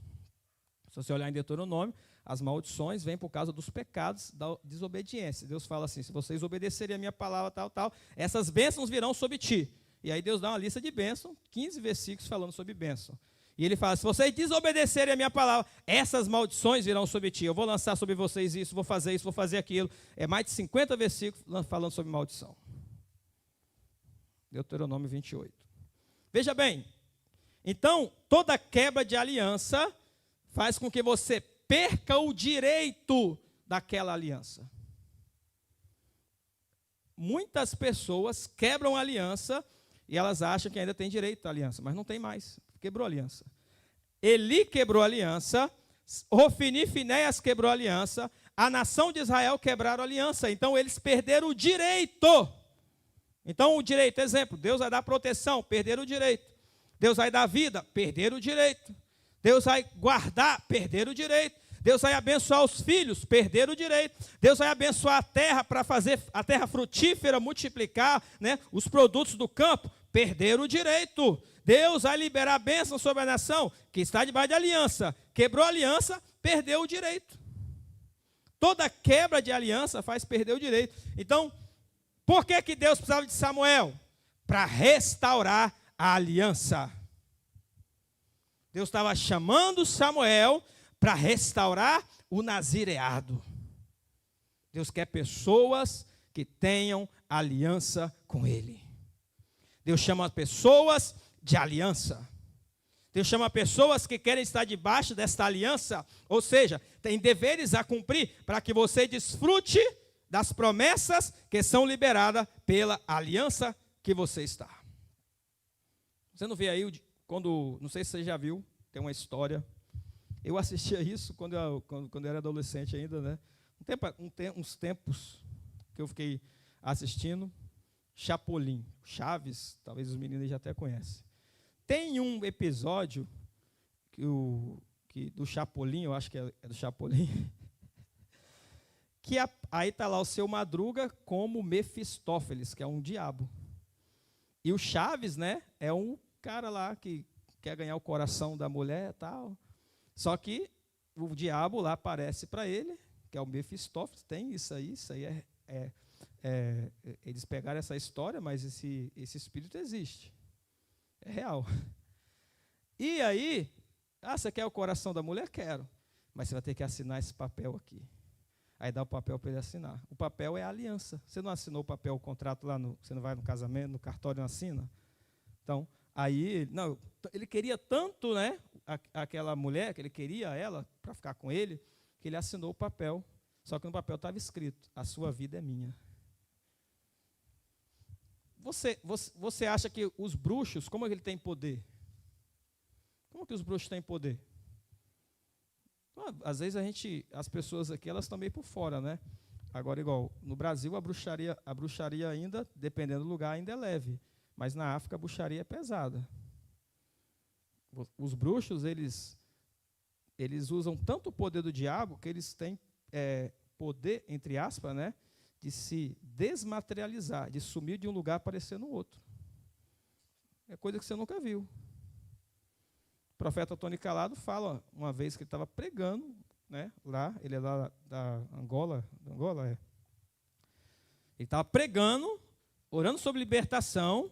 Se você olhar em Deuteronômio, as maldições vêm por causa dos pecados da desobediência. Deus fala assim, se vocês obedecerem a minha palavra, tal, essas bênçãos virão sobre ti. E aí Deus dá uma lista de bênçãos, 15 versículos falando sobre bênção. E ele fala, se vocês desobedecerem a minha palavra, essas maldições virão sobre ti. Eu vou lançar sobre vocês isso, vou fazer aquilo. É mais de 50 versículos falando sobre maldição. Deuteronômio 28. Veja bem, então, toda quebra de aliança faz com que você perca o direito daquela aliança. Muitas pessoas quebram a aliança e elas acham que ainda tem direito à aliança, mas não tem mais. Quebrou a aliança. Eli quebrou a aliança, Ofni e Finéias quebrou a aliança, a nação de Israel quebraram a aliança. Então, eles perderam o direito Então, o direito, exemplo, Deus vai dar proteção, perder o direito. Deus vai dar vida, perder o direito. Deus vai guardar, perder o direito. Deus vai abençoar os filhos, perder o direito. Deus vai abençoar a terra para fazer a terra frutífera, multiplicar, né, os produtos do campo, perder o direito. Deus vai liberar a bênção sobre a nação que está debaixo de aliança. Quebrou a aliança, perdeu o direito. Toda quebra de aliança faz perder o direito. Então, por que Deus precisava de Samuel? Para restaurar a aliança. Deus estava chamando Samuel para restaurar o nazireado. Deus quer pessoas que tenham aliança com Ele. Deus chama pessoas de aliança. Deus chama pessoas que querem estar debaixo desta aliança, ou seja, tem deveres a cumprir para que você desfrute das promessas que são liberadas pela aliança que você está. Você não vê aí, quando, não sei se você já viu, tem uma história. Eu assistia isso quando eu era adolescente ainda, né? Uns tempos que eu fiquei assistindo, Chapolin, Chaves, talvez os meninos já até conhecem. Tem um episódio do Chapolin, eu acho que é do Chapolin, que aí está lá o Seu Madruga como Mefistófeles, que é um diabo. E o Chaves, né, é um cara lá que quer ganhar o coração da mulher e tal. Só que o diabo lá aparece para ele, que é o Mefistófeles. Tem isso aí eles pegaram essa história, mas esse espírito existe. É real. E aí, você quer o coração da mulher? Quero. Mas você vai ter que assinar esse papel aqui. Aí dá o papel para ele assinar. O papel é a aliança. Você não assinou o papel, o contrato lá, você não vai no casamento, no cartório não assina? Então, aí, não, ele queria tanto, né, aquela mulher, que ele queria ela para ficar com ele, que ele assinou o papel. Só que no papel estava escrito, a sua vida é minha. Você acha que os bruxos, como é que ele tem poder? Como que os bruxos têm poder? Às vezes as pessoas aqui, elas estão meio por fora, né? Agora, igual, no Brasil, a bruxaria ainda, dependendo do lugar, ainda é leve. Mas na África, a bruxaria é pesada. Os bruxos, eles usam tanto o poder do diabo, que eles têm poder, entre aspas, né? De se desmaterializar, de sumir de um lugar e aparecer no outro. É coisa que você nunca viu. O profeta Tony Calado fala uma vez que ele estava pregando, né, lá, ele é lá da Angola, Ele estava pregando, orando sobre libertação,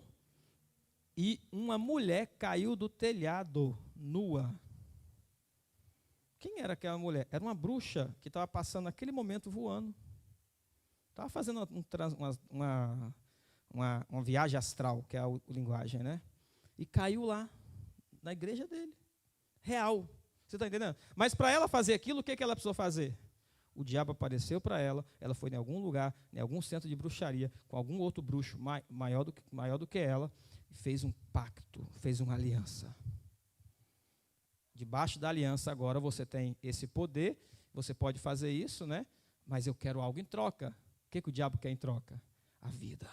e uma mulher caiu do telhado, nua. Quem era aquela mulher? Era uma bruxa que estava passando naquele momento voando. Estava fazendo uma viagem astral, que é a linguagem, né? E caiu lá, na igreja dele. Real. Você está entendendo? Mas para ela fazer aquilo, o que ela precisou fazer? O diabo apareceu para ela, ela foi em algum lugar, em algum centro de bruxaria, com algum outro bruxo maior do que ela, e fez um pacto, fez uma aliança. Debaixo da aliança, agora você tem esse poder, você pode fazer isso, né? Mas eu quero algo em troca. O que o diabo quer em troca? A vida.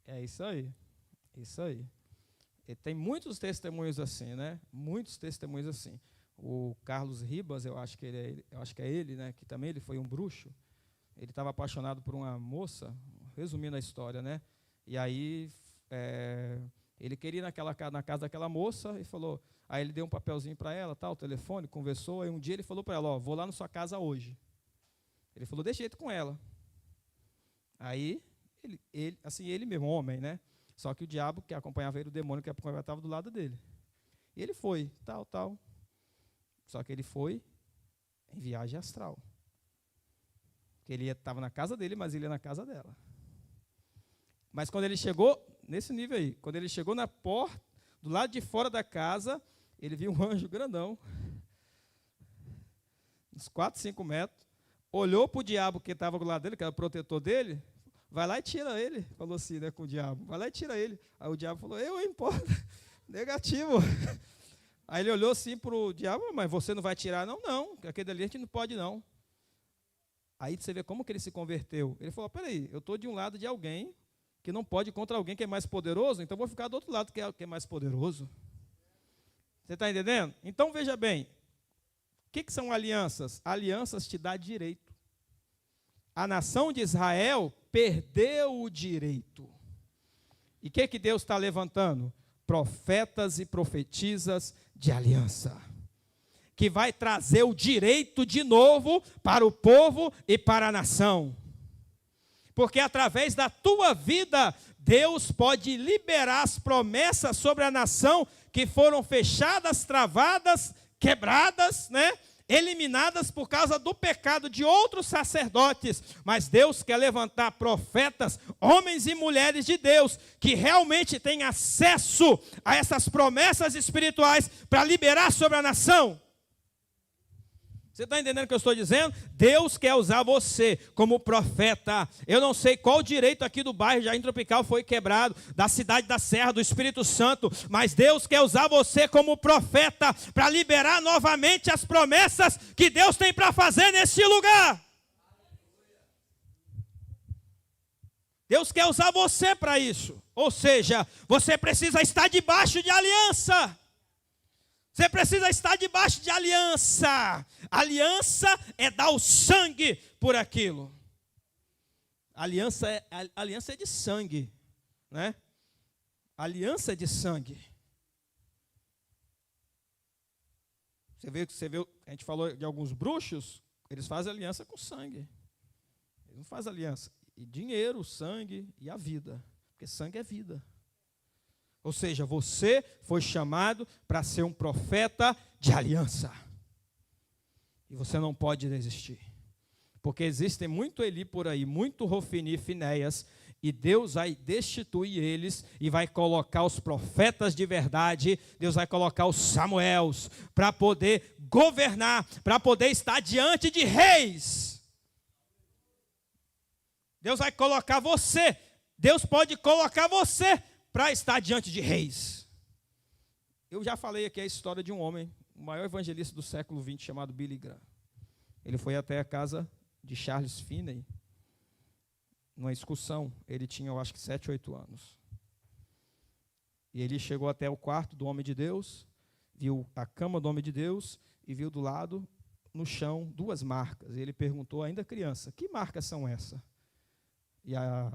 É isso aí. Isso aí. E tem muitos testemunhos assim, né? Muitos testemunhos assim. O Carlos Ribas, eu acho que é ele, né? Que também ele foi um bruxo. Ele estava apaixonado por uma moça, resumindo a história, né? E aí ele queria ir na casa daquela moça e falou. Aí ele deu um papelzinho para ela, tal, telefone, conversou. Aí um dia ele falou para ela, vou lá na sua casa hoje. Ele falou, deixa jeito com ela. Aí ele mesmo, homem, né? Só que o diabo que acompanhava ele, o demônio que acompanhava, estava do lado dele. E ele foi, tal. Só que ele foi Em viagem astral. Porque ele estava na casa dele, mas ele ia na casa dela. Mas quando ele chegou, nesse nível aí, quando ele chegou na porta, do lado de fora da casa, ele viu um anjo grandão, uns 4, 5 metros, olhou para o diabo que estava do lado dele, que era o protetor dele, vai lá e tira ele. Falou assim, né, com o diabo, vai lá e tira ele. Aí o diabo falou, eu importo, negativo. Aí ele olhou assim para o diabo, mas você não vai tirar? Não, não, aquele ali a gente não pode não. Aí você vê como que ele se converteu. Ele falou, peraí, eu estou de um lado de alguém que não pode ir contra alguém que é mais poderoso, então vou ficar do outro lado que é mais poderoso. Você está entendendo? Então veja bem, o que são alianças? Alianças te dá direito. A nação de Israel perdeu o direito. E o que Deus está levantando? Profetas e profetisas de aliança, que vai trazer o direito de novo para o povo e para a nação. Porque através da tua vida, Deus pode liberar as promessas sobre a nação que foram fechadas, travadas, quebradas, né? Eliminadas por causa do pecado de outros sacerdotes. Mas Deus quer levantar profetas, homens e mulheres de Deus, que realmente têm acesso a essas promessas espirituais para liberar sobre a nação. Você está entendendo o que eu estou dizendo? Deus quer usar você como profeta. Eu não sei qual direito aqui do bairro Jardim Tropical foi quebrado, da cidade da Serra, do Espírito Santo, mas Deus quer usar você como profeta para liberar novamente as promessas que Deus tem para fazer nesse lugar. Deus quer usar você para isso. Ou seja, você precisa estar debaixo de aliança. Você precisa estar debaixo de aliança. Aliança é dar o sangue por aquilo. Aliança é de sangue, né? Aliança é de sangue. Você viu, a gente falou de alguns bruxos, eles fazem aliança com sangue. Eles não fazem aliança. E dinheiro, sangue e a vida. Porque sangue é vida. Ou seja, você foi chamado para ser um profeta de aliança. E você não pode desistir. Porque existem muito Eli por aí, muito Rofini e Finéias, e Deus vai destituir eles e vai colocar os profetas de verdade, Deus vai colocar os Samuels para poder governar, para poder estar diante de reis. Deus vai colocar você, Deus pode colocar você para estar diante de reis. Eu já falei aqui a história de um homem, o maior evangelista do século XX, chamado Billy Graham. Ele foi até a casa de Charles Finney, numa excursão. Ele tinha, eu acho que 7, 8 anos. E ele chegou até o quarto do homem de Deus, viu a cama do homem de Deus e viu do lado, no chão, 2 marcas. E ele perguntou, ainda criança, que marcas são essas? E a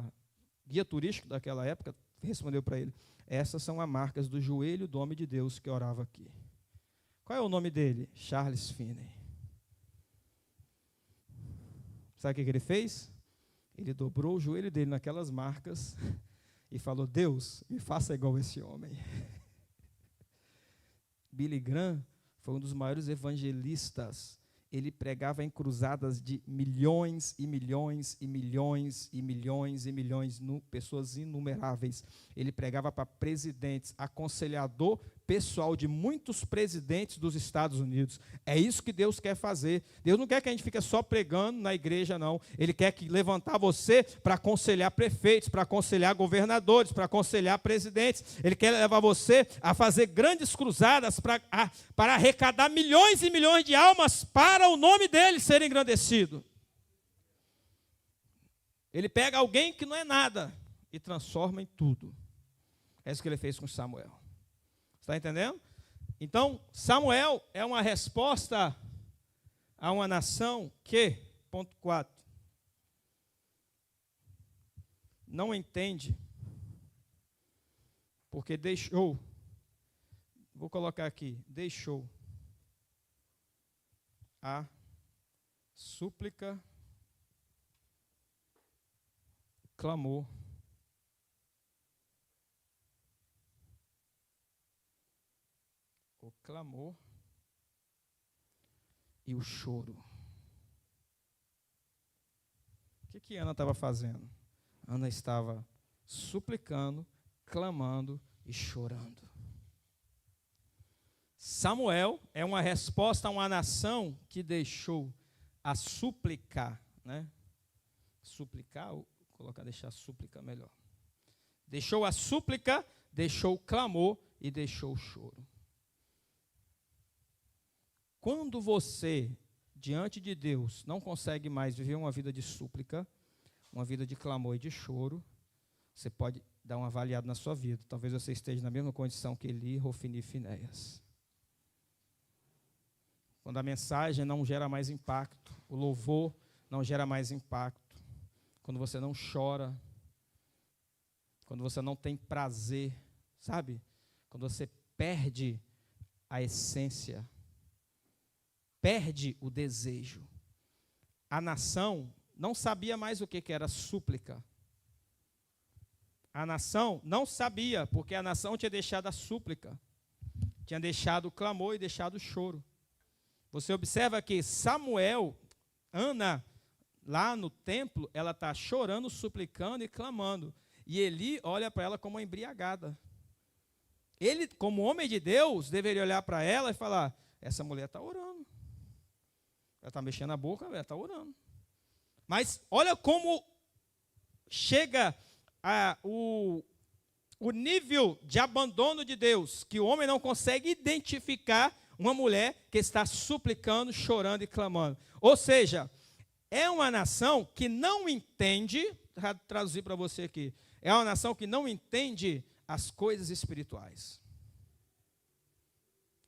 guia turístico daquela época respondeu para ele, essas são as marcas do joelho do homem de Deus que orava aqui. Qual é o nome dele? Charles Finney. Sabe o que ele fez? Ele dobrou o joelho dele naquelas marcas e falou, Deus, me faça igual esse homem. Billy Graham foi um dos maiores evangelistas. Ele pregava em cruzadas de milhões e milhões e milhões e milhões e milhões, pessoas inumeráveis. Ele pregava para presidentes, aconselhador pessoal de muitos presidentes dos Estados Unidos. É isso que Deus quer fazer. Deus não quer que a gente fique só pregando na igreja, não. Ele quer levantar você para aconselhar prefeitos, para aconselhar governadores, para aconselhar presidentes. Ele quer levar você a fazer grandes cruzadas para arrecadar milhões e milhões de almas para o nome dele ser engrandecido. Ele pega alguém que não é nada e transforma em tudo. É isso que ele fez com Samuel. Está entendendo? Então, Samuel é uma resposta a uma nação que, ponto 4, não entende, porque deixou, vou colocar aqui, deixou a súplica, clamor, o clamor e o choro. O que Ana estava fazendo? Ana estava suplicando, clamando e chorando. Samuel é uma resposta a uma nação que deixou a suplicar, né? Suplicar, ou deixar a súplica melhor. Deixou a súplica, deixou o clamor e deixou o choro. Quando você, diante de Deus, não consegue mais viver uma vida de súplica, uma vida de clamor e de choro, você pode dar uma avaliada na sua vida. Talvez você esteja na mesma condição que Eli, Hofni e Finéias. Quando a mensagem não gera mais impacto, o louvor não gera mais impacto, quando você não chora, quando você não tem prazer, sabe? Quando você perde a essência, perde o desejo. A nação não sabia mais o que era súplica. A nação não sabia, porque a nação tinha deixado a súplica, tinha deixado o clamor e deixado o choro. Você observa que Samuel, Ana, lá no templo, ela está chorando, suplicando e clamando. E Eli olha para ela como uma embriagada. Ele, como homem de Deus, deveria olhar para ela e falar, essa mulher está orando. Ela está mexendo a boca, ela está orando. Mas olha como chega o nível de abandono de Deus, que o homem não consegue identificar uma mulher que está suplicando, chorando e clamando. Ou seja, é uma nação que não entende, vou traduzir para você aqui, é uma nação que não entende as coisas espirituais.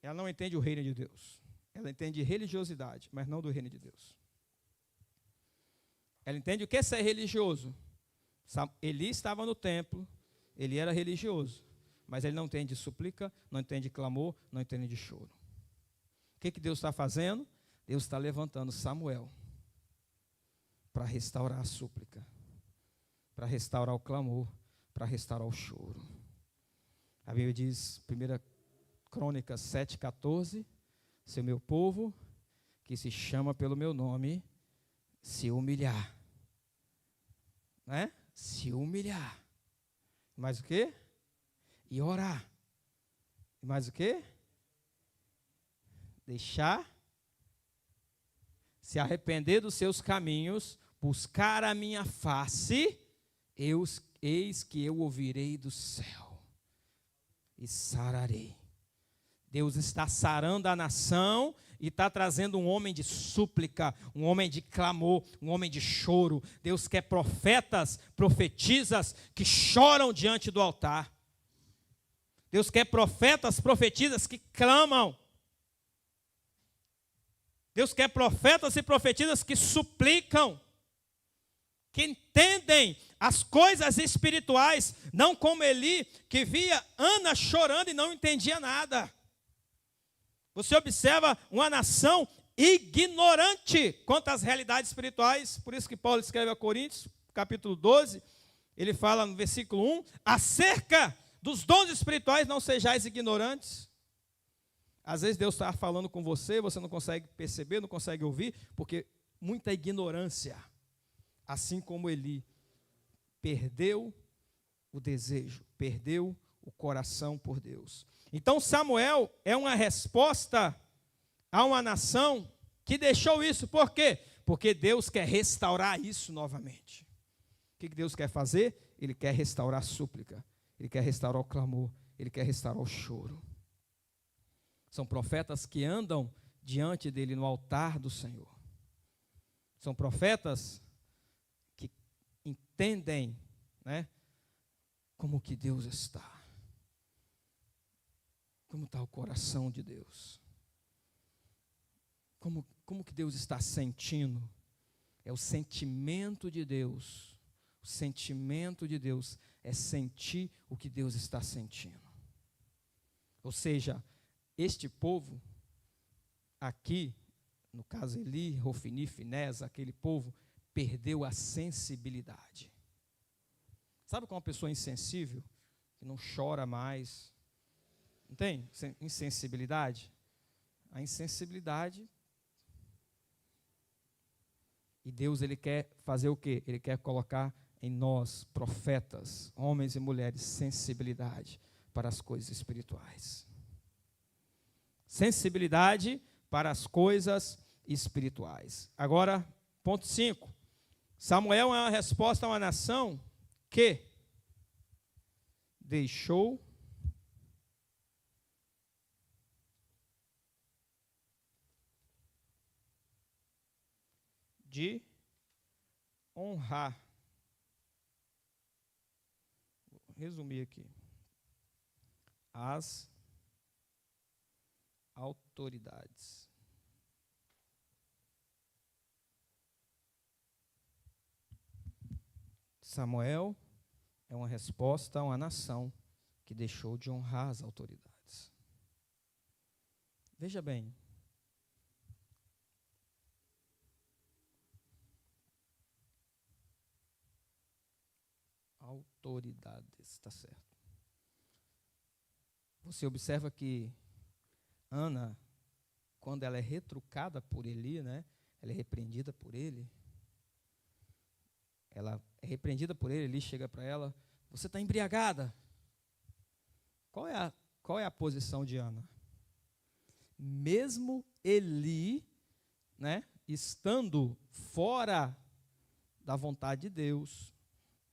Ela não entende o reino de Deus. Ela entende religiosidade, mas não do reino de Deus. Ela entende o que é ser religioso. Eli estava no templo, ele era religioso, mas ele não entende súplica, não entende clamor, não entende de choro. O que Deus está fazendo? Deus está levantando Samuel para restaurar a súplica, para restaurar o clamor, para restaurar o choro. A Bíblia diz, 1 Crônicas 7,14, se o meu povo, que se chama pelo meu nome, se humilhar. Né? Se humilhar. Mais o quê? E orar. E mais o quê? Deixar, se arrepender dos seus caminhos, buscar a minha face, eis que eu ouvirei do céu e sararei. Deus está sarando a nação e está trazendo um homem de súplica, um homem de clamor, um homem de choro. Deus quer profetas, profetisas que choram diante do altar. Deus quer profetas, profetisas que clamam. Deus quer profetas e profetisas que suplicam, que entendem as coisas espirituais, não como Eli, que via Ana chorando e não entendia nada. Você observa uma nação ignorante quanto às realidades espirituais. Por isso que Paulo escreve a Coríntios, capítulo 12, ele fala no versículo 1, acerca dos dons espirituais não sejais ignorantes. Às vezes Deus está falando com você, você não consegue perceber, não consegue ouvir, porque muita ignorância, assim como Eli, perdeu o desejo, perdeu o coração por Deus. Então Samuel é uma resposta a uma nação que deixou isso. Por quê? Porque Deus quer restaurar isso novamente. O que Deus quer fazer? Ele quer restaurar a súplica, Ele quer restaurar o clamor, Ele quer restaurar o choro. São profetas que andam diante dele no altar do Senhor. São profetas que entendem, né, como que Deus está. Como está o coração de Deus? Como que Deus está sentindo? É o sentimento de Deus. O sentimento de Deus é sentir o que Deus está sentindo. Ou seja, este povo aqui, no caso Eli, Hofni, Finéias, aquele povo, perdeu a sensibilidade. Sabe como uma pessoa insensível, que não chora mais, não tem insensibilidade? A insensibilidade E Deus, ele quer fazer o quê? Ele quer colocar em nós, profetas, homens e mulheres, sensibilidade para as coisas espirituais. Sensibilidade para as coisas espirituais. Agora, ponto 5. Samuel é uma resposta a uma nação que deixou de honrar. Vou resumir aqui. As autoridades. Samuel é uma resposta a uma nação que deixou de honrar as autoridades. Veja bem. Autoridades, está certo. Você observa que Ana, quando ela é retrucada por Eli, né? Ela é repreendida por ele. Ela é repreendida por ele, Eli chega para ela, você está embriagada. Qual é a posição de Ana? Mesmo Eli, né, estando fora da vontade de Deus,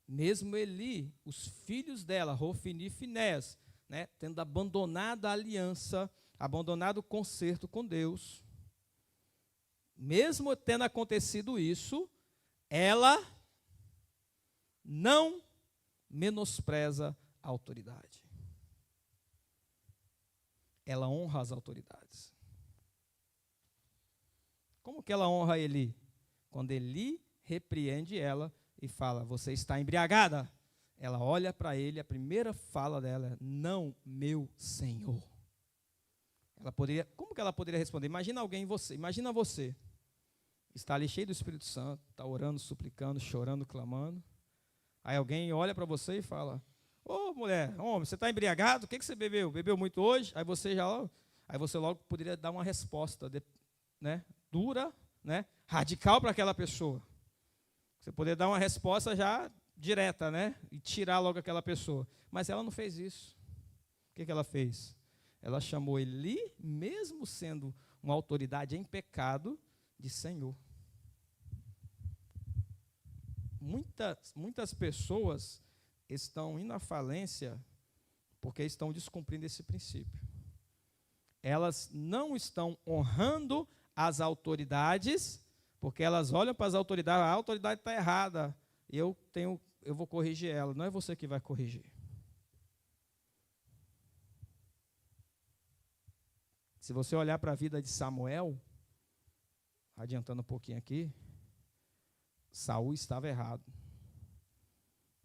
mesmo Eli, os filhos dela, Hofni e Finés, né, tendo abandonado a aliança, abandonado o concerto com Deus, mesmo tendo acontecido isso, ela não menospreza a autoridade. Ela honra as autoridades. Como que ela honra Eli? Quando Eli repreende ela e fala, você está embriagada? Ela olha para ele, a primeira fala dela é, não, meu Senhor. Como que ela poderia responder? Imagina você, está ali cheio do Espírito Santo, está orando, suplicando, chorando, clamando. Aí alguém olha para você e fala, ô mulher, homem, você está embriagado? O que você bebeu? Bebeu muito hoje? Aí você logo poderia dar uma resposta, né, dura, né, radical para aquela pessoa. Você poderia dar uma resposta já direta, né, e tirar logo aquela pessoa. Mas ela não fez isso. O que ela fez? Ela chamou Eli, mesmo sendo uma autoridade em pecado, de Senhor. Muitas pessoas estão indo à falência porque estão descumprindo esse princípio. Elas não estão honrando as autoridades, porque elas olham para as autoridades, a autoridade está errada, eu vou corrigir ela. Não é você que vai corrigir. Se você olhar para a vida de Samuel, adiantando um pouquinho aqui, Saul estava errado,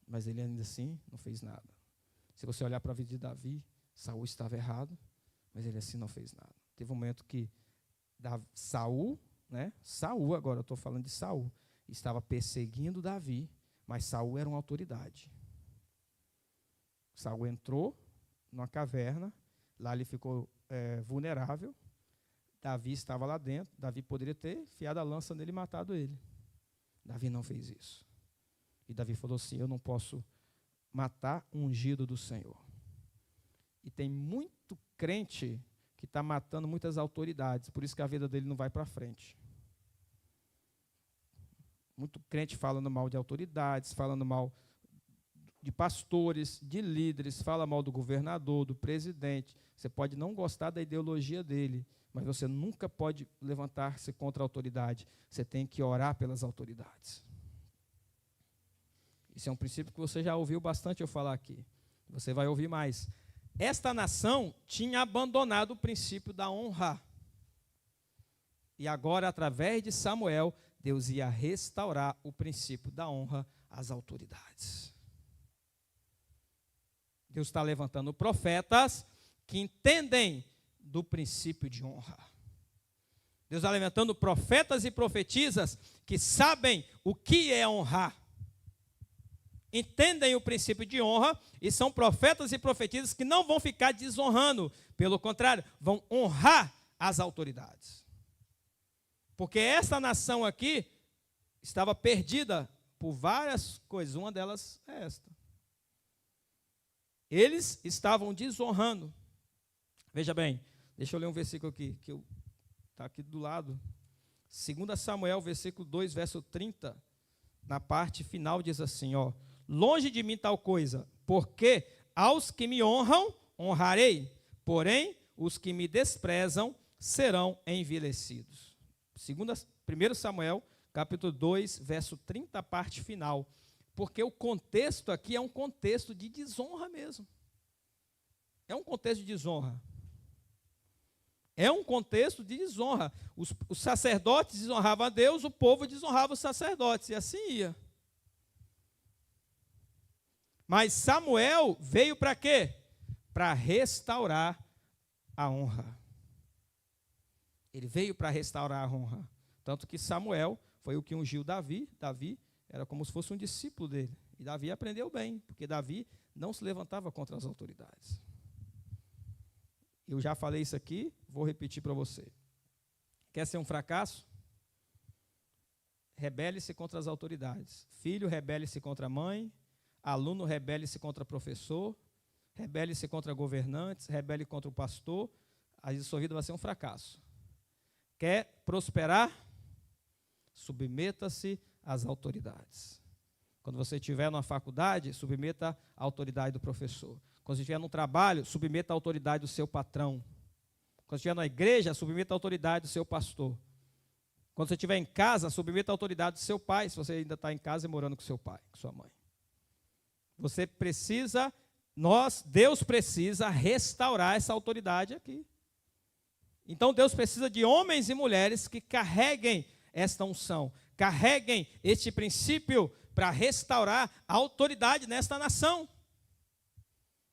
mas ele ainda assim não fez nada. Se você olhar para a vida de Davi, Saul estava errado, mas ele assim não fez nada. Teve um momento que Saul, agora eu estou falando de Saul, estava perseguindo Davi, mas Saul era uma autoridade. Saul entrou numa caverna, lá ele ficou vulnerável, Davi estava lá dentro, Davi poderia ter enfiado a lança nele e matado ele. Davi não fez isso. E Davi falou assim, eu não posso matar um ungido do Senhor. E tem muito crente que está matando muitas autoridades, por isso que a vida dele não vai para frente. Muito crente falando mal de autoridades, falando mal de pastores, de líderes, fala mal do governador, do presidente. Você pode não gostar da ideologia dele, mas você nunca pode levantar-se contra a autoridade. Você tem que orar pelas autoridades. Isso é um princípio que você já ouviu bastante eu falar aqui. Você vai ouvir mais. Esta nação tinha abandonado o princípio da honra. E agora, através de Samuel, Deus ia restaurar o princípio da honra às autoridades. Deus está levantando profetas que entendem do princípio de honra. Deus está levantando profetas e profetisas que sabem o que é honrar. Entendem o princípio de honra e são profetas e profetisas que não vão ficar desonrando. Pelo contrário, vão honrar as autoridades. Porque essa nação aqui estava perdida por várias coisas. Uma delas é esta. Eles estavam desonrando. Veja bem, deixa eu ler um versículo aqui, que está aqui do lado. 2 Samuel, versículo 2, verso 30, na parte final diz assim, ó: longe de mim tal coisa, porque aos que me honram, honrarei, porém, os que me desprezam serão envelhecidos. 1 Samuel, capítulo 2, verso 30, parte final. Porque o contexto aqui é um contexto de desonra mesmo. É um contexto de desonra. É um contexto de desonra. Os sacerdotes desonravam a Deus, o povo desonrava os sacerdotes, e assim ia. Mas Samuel veio para quê? Para restaurar a honra. Ele veio para restaurar a honra. Tanto que Samuel foi o que ungiu Davi. Davi era como se fosse um discípulo dele. E Davi aprendeu bem, porque Davi não se levantava contra as autoridades. Eu já falei isso aqui, vou repetir para você. Quer ser um fracasso? Rebele-se contra as autoridades. Filho, rebele-se contra a mãe. Aluno, rebele-se contra professor. Rebele-se contra governantes. Rebele contra o pastor. Aí a sua vida vai ser um fracasso. Quer prosperar? Submeta-se às autoridades. Quando você estiver na faculdade, submeta à autoridade do professor. Quando você estiver no trabalho, submeta à autoridade do seu patrão. Quando você estiver na igreja, submeta à autoridade do seu pastor. Quando você estiver em casa, submeta à autoridade do seu pai, se você ainda está em casa e morando com seu pai, com sua mãe. Você precisa, Deus precisa restaurar essa autoridade aqui. Então Deus precisa de homens e mulheres que carreguem esta unção, carreguem este princípio para restaurar a autoridade nesta nação.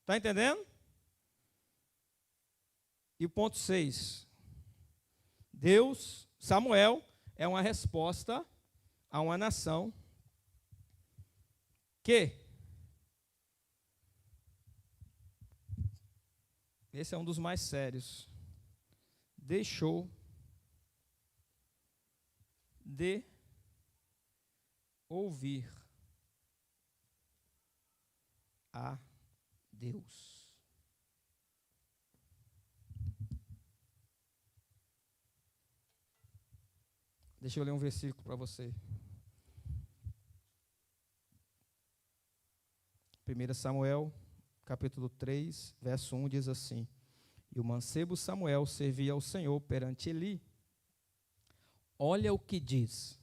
Está entendendo? E o ponto 6. Samuel é uma resposta a uma nação que, esse é um dos mais sérios, deixou de ouvir a Deus. Deixa eu ler um versículo para você. 1 Samuel, capítulo 3, verso 1 diz assim: e o mancebo Samuel servia ao Senhor perante Eli. Olha o que diz.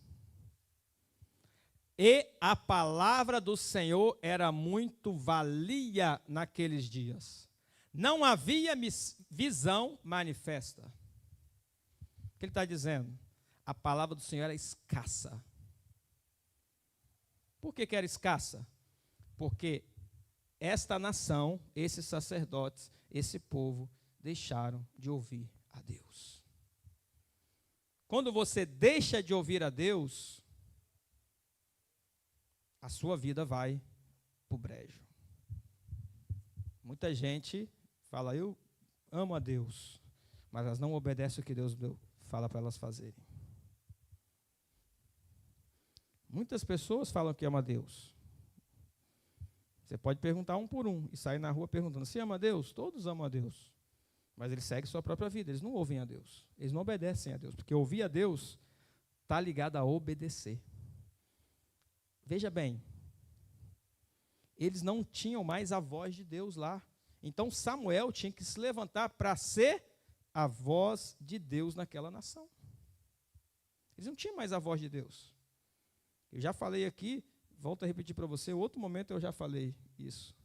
E a palavra do Senhor era muito valia naqueles dias. Não havia visão manifesta. O que ele está dizendo? A palavra do Senhor era escassa. Por que era escassa? Porque esta nação, esses sacerdotes, esse povo, deixaram de ouvir a Deus. Quando você deixa de ouvir a Deus, a sua vida vai para o brejo. Muita gente fala, eu amo a Deus, mas elas não obedecem o que Deus fala para elas fazerem. Muitas pessoas falam que amam a Deus. Você pode perguntar um por um e sair na rua perguntando, você ama a Deus? Todos amam a Deus. Mas eles seguem sua própria vida, eles não ouvem a Deus. Eles não obedecem a Deus, porque ouvir a Deus está ligado a obedecer. Veja bem, eles não tinham mais a voz de Deus lá. Então Samuel tinha que se levantar para ser a voz de Deus naquela nação. Eles não tinham mais a voz de Deus. Eu já falei aqui, volto a repetir para você, outro momento eu já falei isso.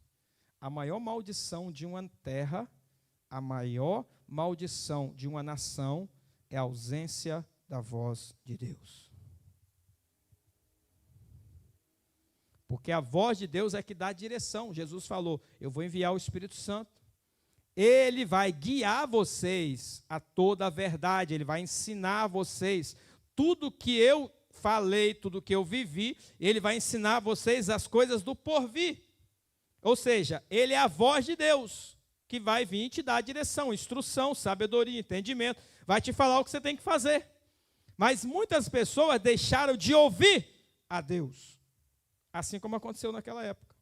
A maior maldição de uma terra, a maior maldição de uma nação é a ausência da voz de Deus. Porque a voz de Deus é que dá direção. Jesus falou, eu vou enviar o Espírito Santo. Ele vai guiar vocês a toda a verdade. Ele vai ensinar vocês tudo que eu falei, tudo que eu vivi. Ele vai ensinar vocês as coisas do porvir. Ou seja, ele é a voz de Deus que vai vir te dar direção, instrução, sabedoria, entendimento. Vai te falar o que você tem que fazer. Mas muitas pessoas deixaram de ouvir a Deus, assim como aconteceu naquela época.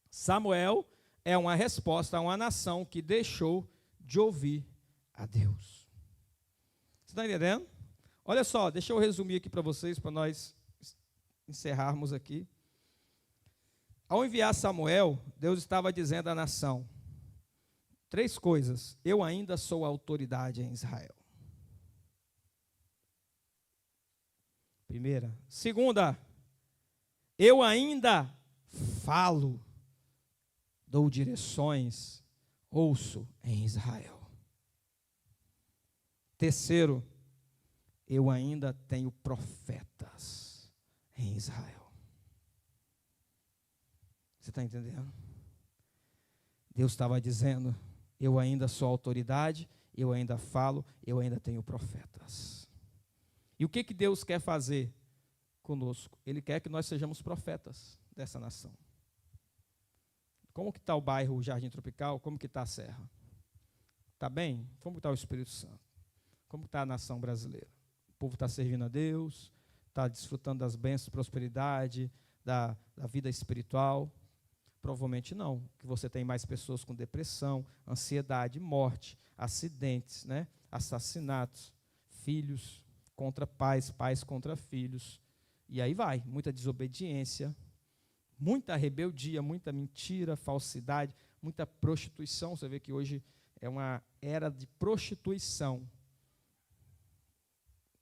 Samuel é uma resposta a uma nação que deixou de ouvir a Deus. Você está entendendo? Olha só, deixa eu resumir aqui para vocês, para nós encerrarmos aqui. Ao enviar Samuel, Deus estava dizendo à nação 3 coisas. Eu ainda sou autoridade em Israel. Primeira. Segunda, eu ainda falo, dou direções, ouço em Israel. Terceiro, eu ainda tenho profetas em Israel. Você está entendendo? Deus estava dizendo, eu ainda sou autoridade, eu ainda falo, eu ainda tenho profetas. E o que Deus quer fazer conosco? Ele quer que nós sejamos profetas dessa nação. Como que está o bairro Jardim Tropical? Como que está a Serra? Está bem? Como que está o Espírito Santo? Como que está a nação brasileira? O povo está servindo a Deus? Está desfrutando das bênçãos, prosperidade, da vida espiritual? Provavelmente não, que você tem mais pessoas com depressão, ansiedade, morte, acidentes, né? Assassinatos, filhos contra pais, pais contra filhos, e aí vai, muita desobediência, muita rebeldia, muita mentira, falsidade, muita prostituição. Você vê que hoje é uma era de prostituição.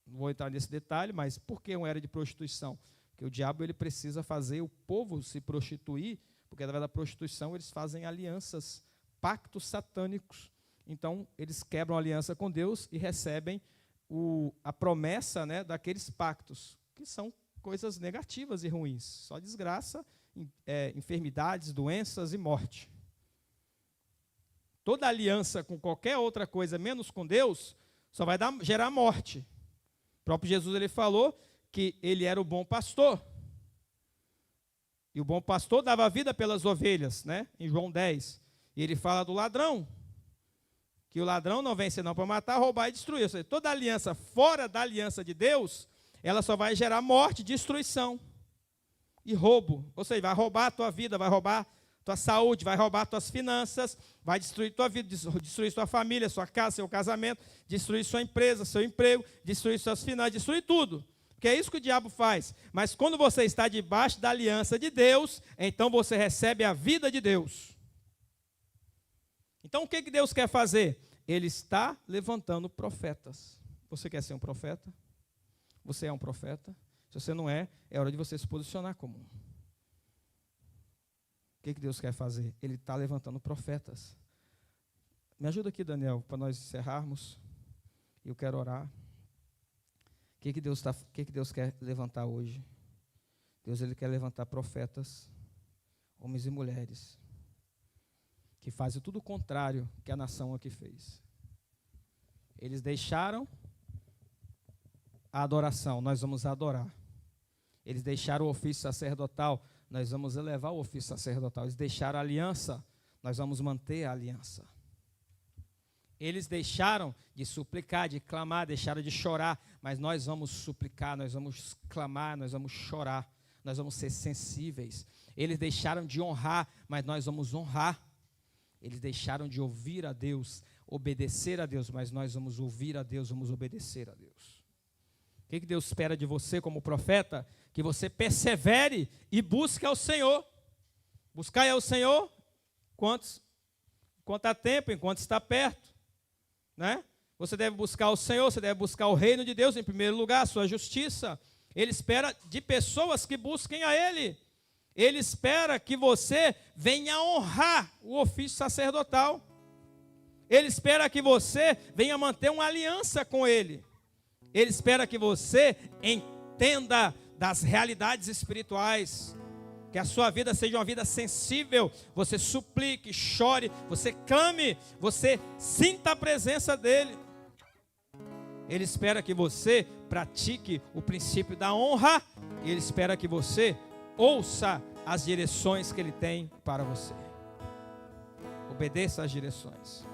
Não vou entrar nesse detalhe, mas por que uma era de prostituição? Porque o diabo ele precisa fazer o povo se prostituir, porque através da prostituição eles fazem alianças, pactos satânicos. Então, eles quebram a aliança com Deus e recebem a promessa, né, daqueles pactos, que são coisas negativas e ruins, só desgraça, enfermidades, doenças e morte. Toda aliança com qualquer outra coisa, menos com Deus, só vai gerar morte. O próprio Jesus ele falou que ele era o bom pastor. E o bom pastor dava a vida pelas ovelhas, né? Em João 10. E ele fala do ladrão, que o ladrão não vem senão para matar, roubar e destruir. Ou seja, toda aliança fora da aliança de Deus, ela só vai gerar morte, destruição e roubo. Ou seja, vai roubar a tua vida, vai roubar a tua saúde, vai roubar as tuas finanças, vai destruir tua vida, destruir sua família, sua casa, seu casamento, destruir sua empresa, seu emprego, destruir suas finanças, destruir tudo. Porque é isso que o diabo faz. Mas quando você está debaixo da aliança de Deus, então você recebe a vida de Deus. Então, o que Deus quer fazer? Ele está levantando profetas. Você quer ser um profeta? Você é um profeta? Se você não é, é hora de você se posicionar como um. O que Deus quer fazer? Ele está levantando profetas. Me ajuda aqui, Daniel, para nós encerrarmos. Eu quero orar. O que Deus quer levantar hoje? Deus ele quer levantar profetas, homens e mulheres, que fazem tudo o contrário que a nação aqui fez. Eles deixaram a adoração, nós vamos adorar. Eles deixaram o ofício sacerdotal, nós vamos elevar o ofício sacerdotal. Eles deixaram a aliança, nós vamos manter a aliança. Eles deixaram de suplicar, de clamar, deixaram de chorar, mas nós vamos suplicar, nós vamos clamar, nós vamos chorar, nós vamos ser sensíveis. Eles deixaram de honrar, mas nós vamos honrar. Eles deixaram de ouvir a Deus, obedecer a Deus, mas nós vamos ouvir a Deus, vamos obedecer a Deus. O que Deus espera de você como profeta? Que você persevere e busque ao Senhor. Buscai ao Senhor enquanto há tempo, enquanto está perto. Né? Você deve buscar o Senhor, você deve buscar o reino de Deus em primeiro lugar, a sua justiça. Ele espera de pessoas que busquem a Ele. Ele espera que você venha honrar o ofício sacerdotal. Ele espera que você venha manter uma aliança com Ele. Ele espera que você entenda das realidades espirituais, que a sua vida seja uma vida sensível, você suplique, chore, você clame, você sinta a presença dEle. Ele espera que você pratique o princípio da honra, e Ele espera que você ouça as direções que Ele tem para você. Obedeça às direções.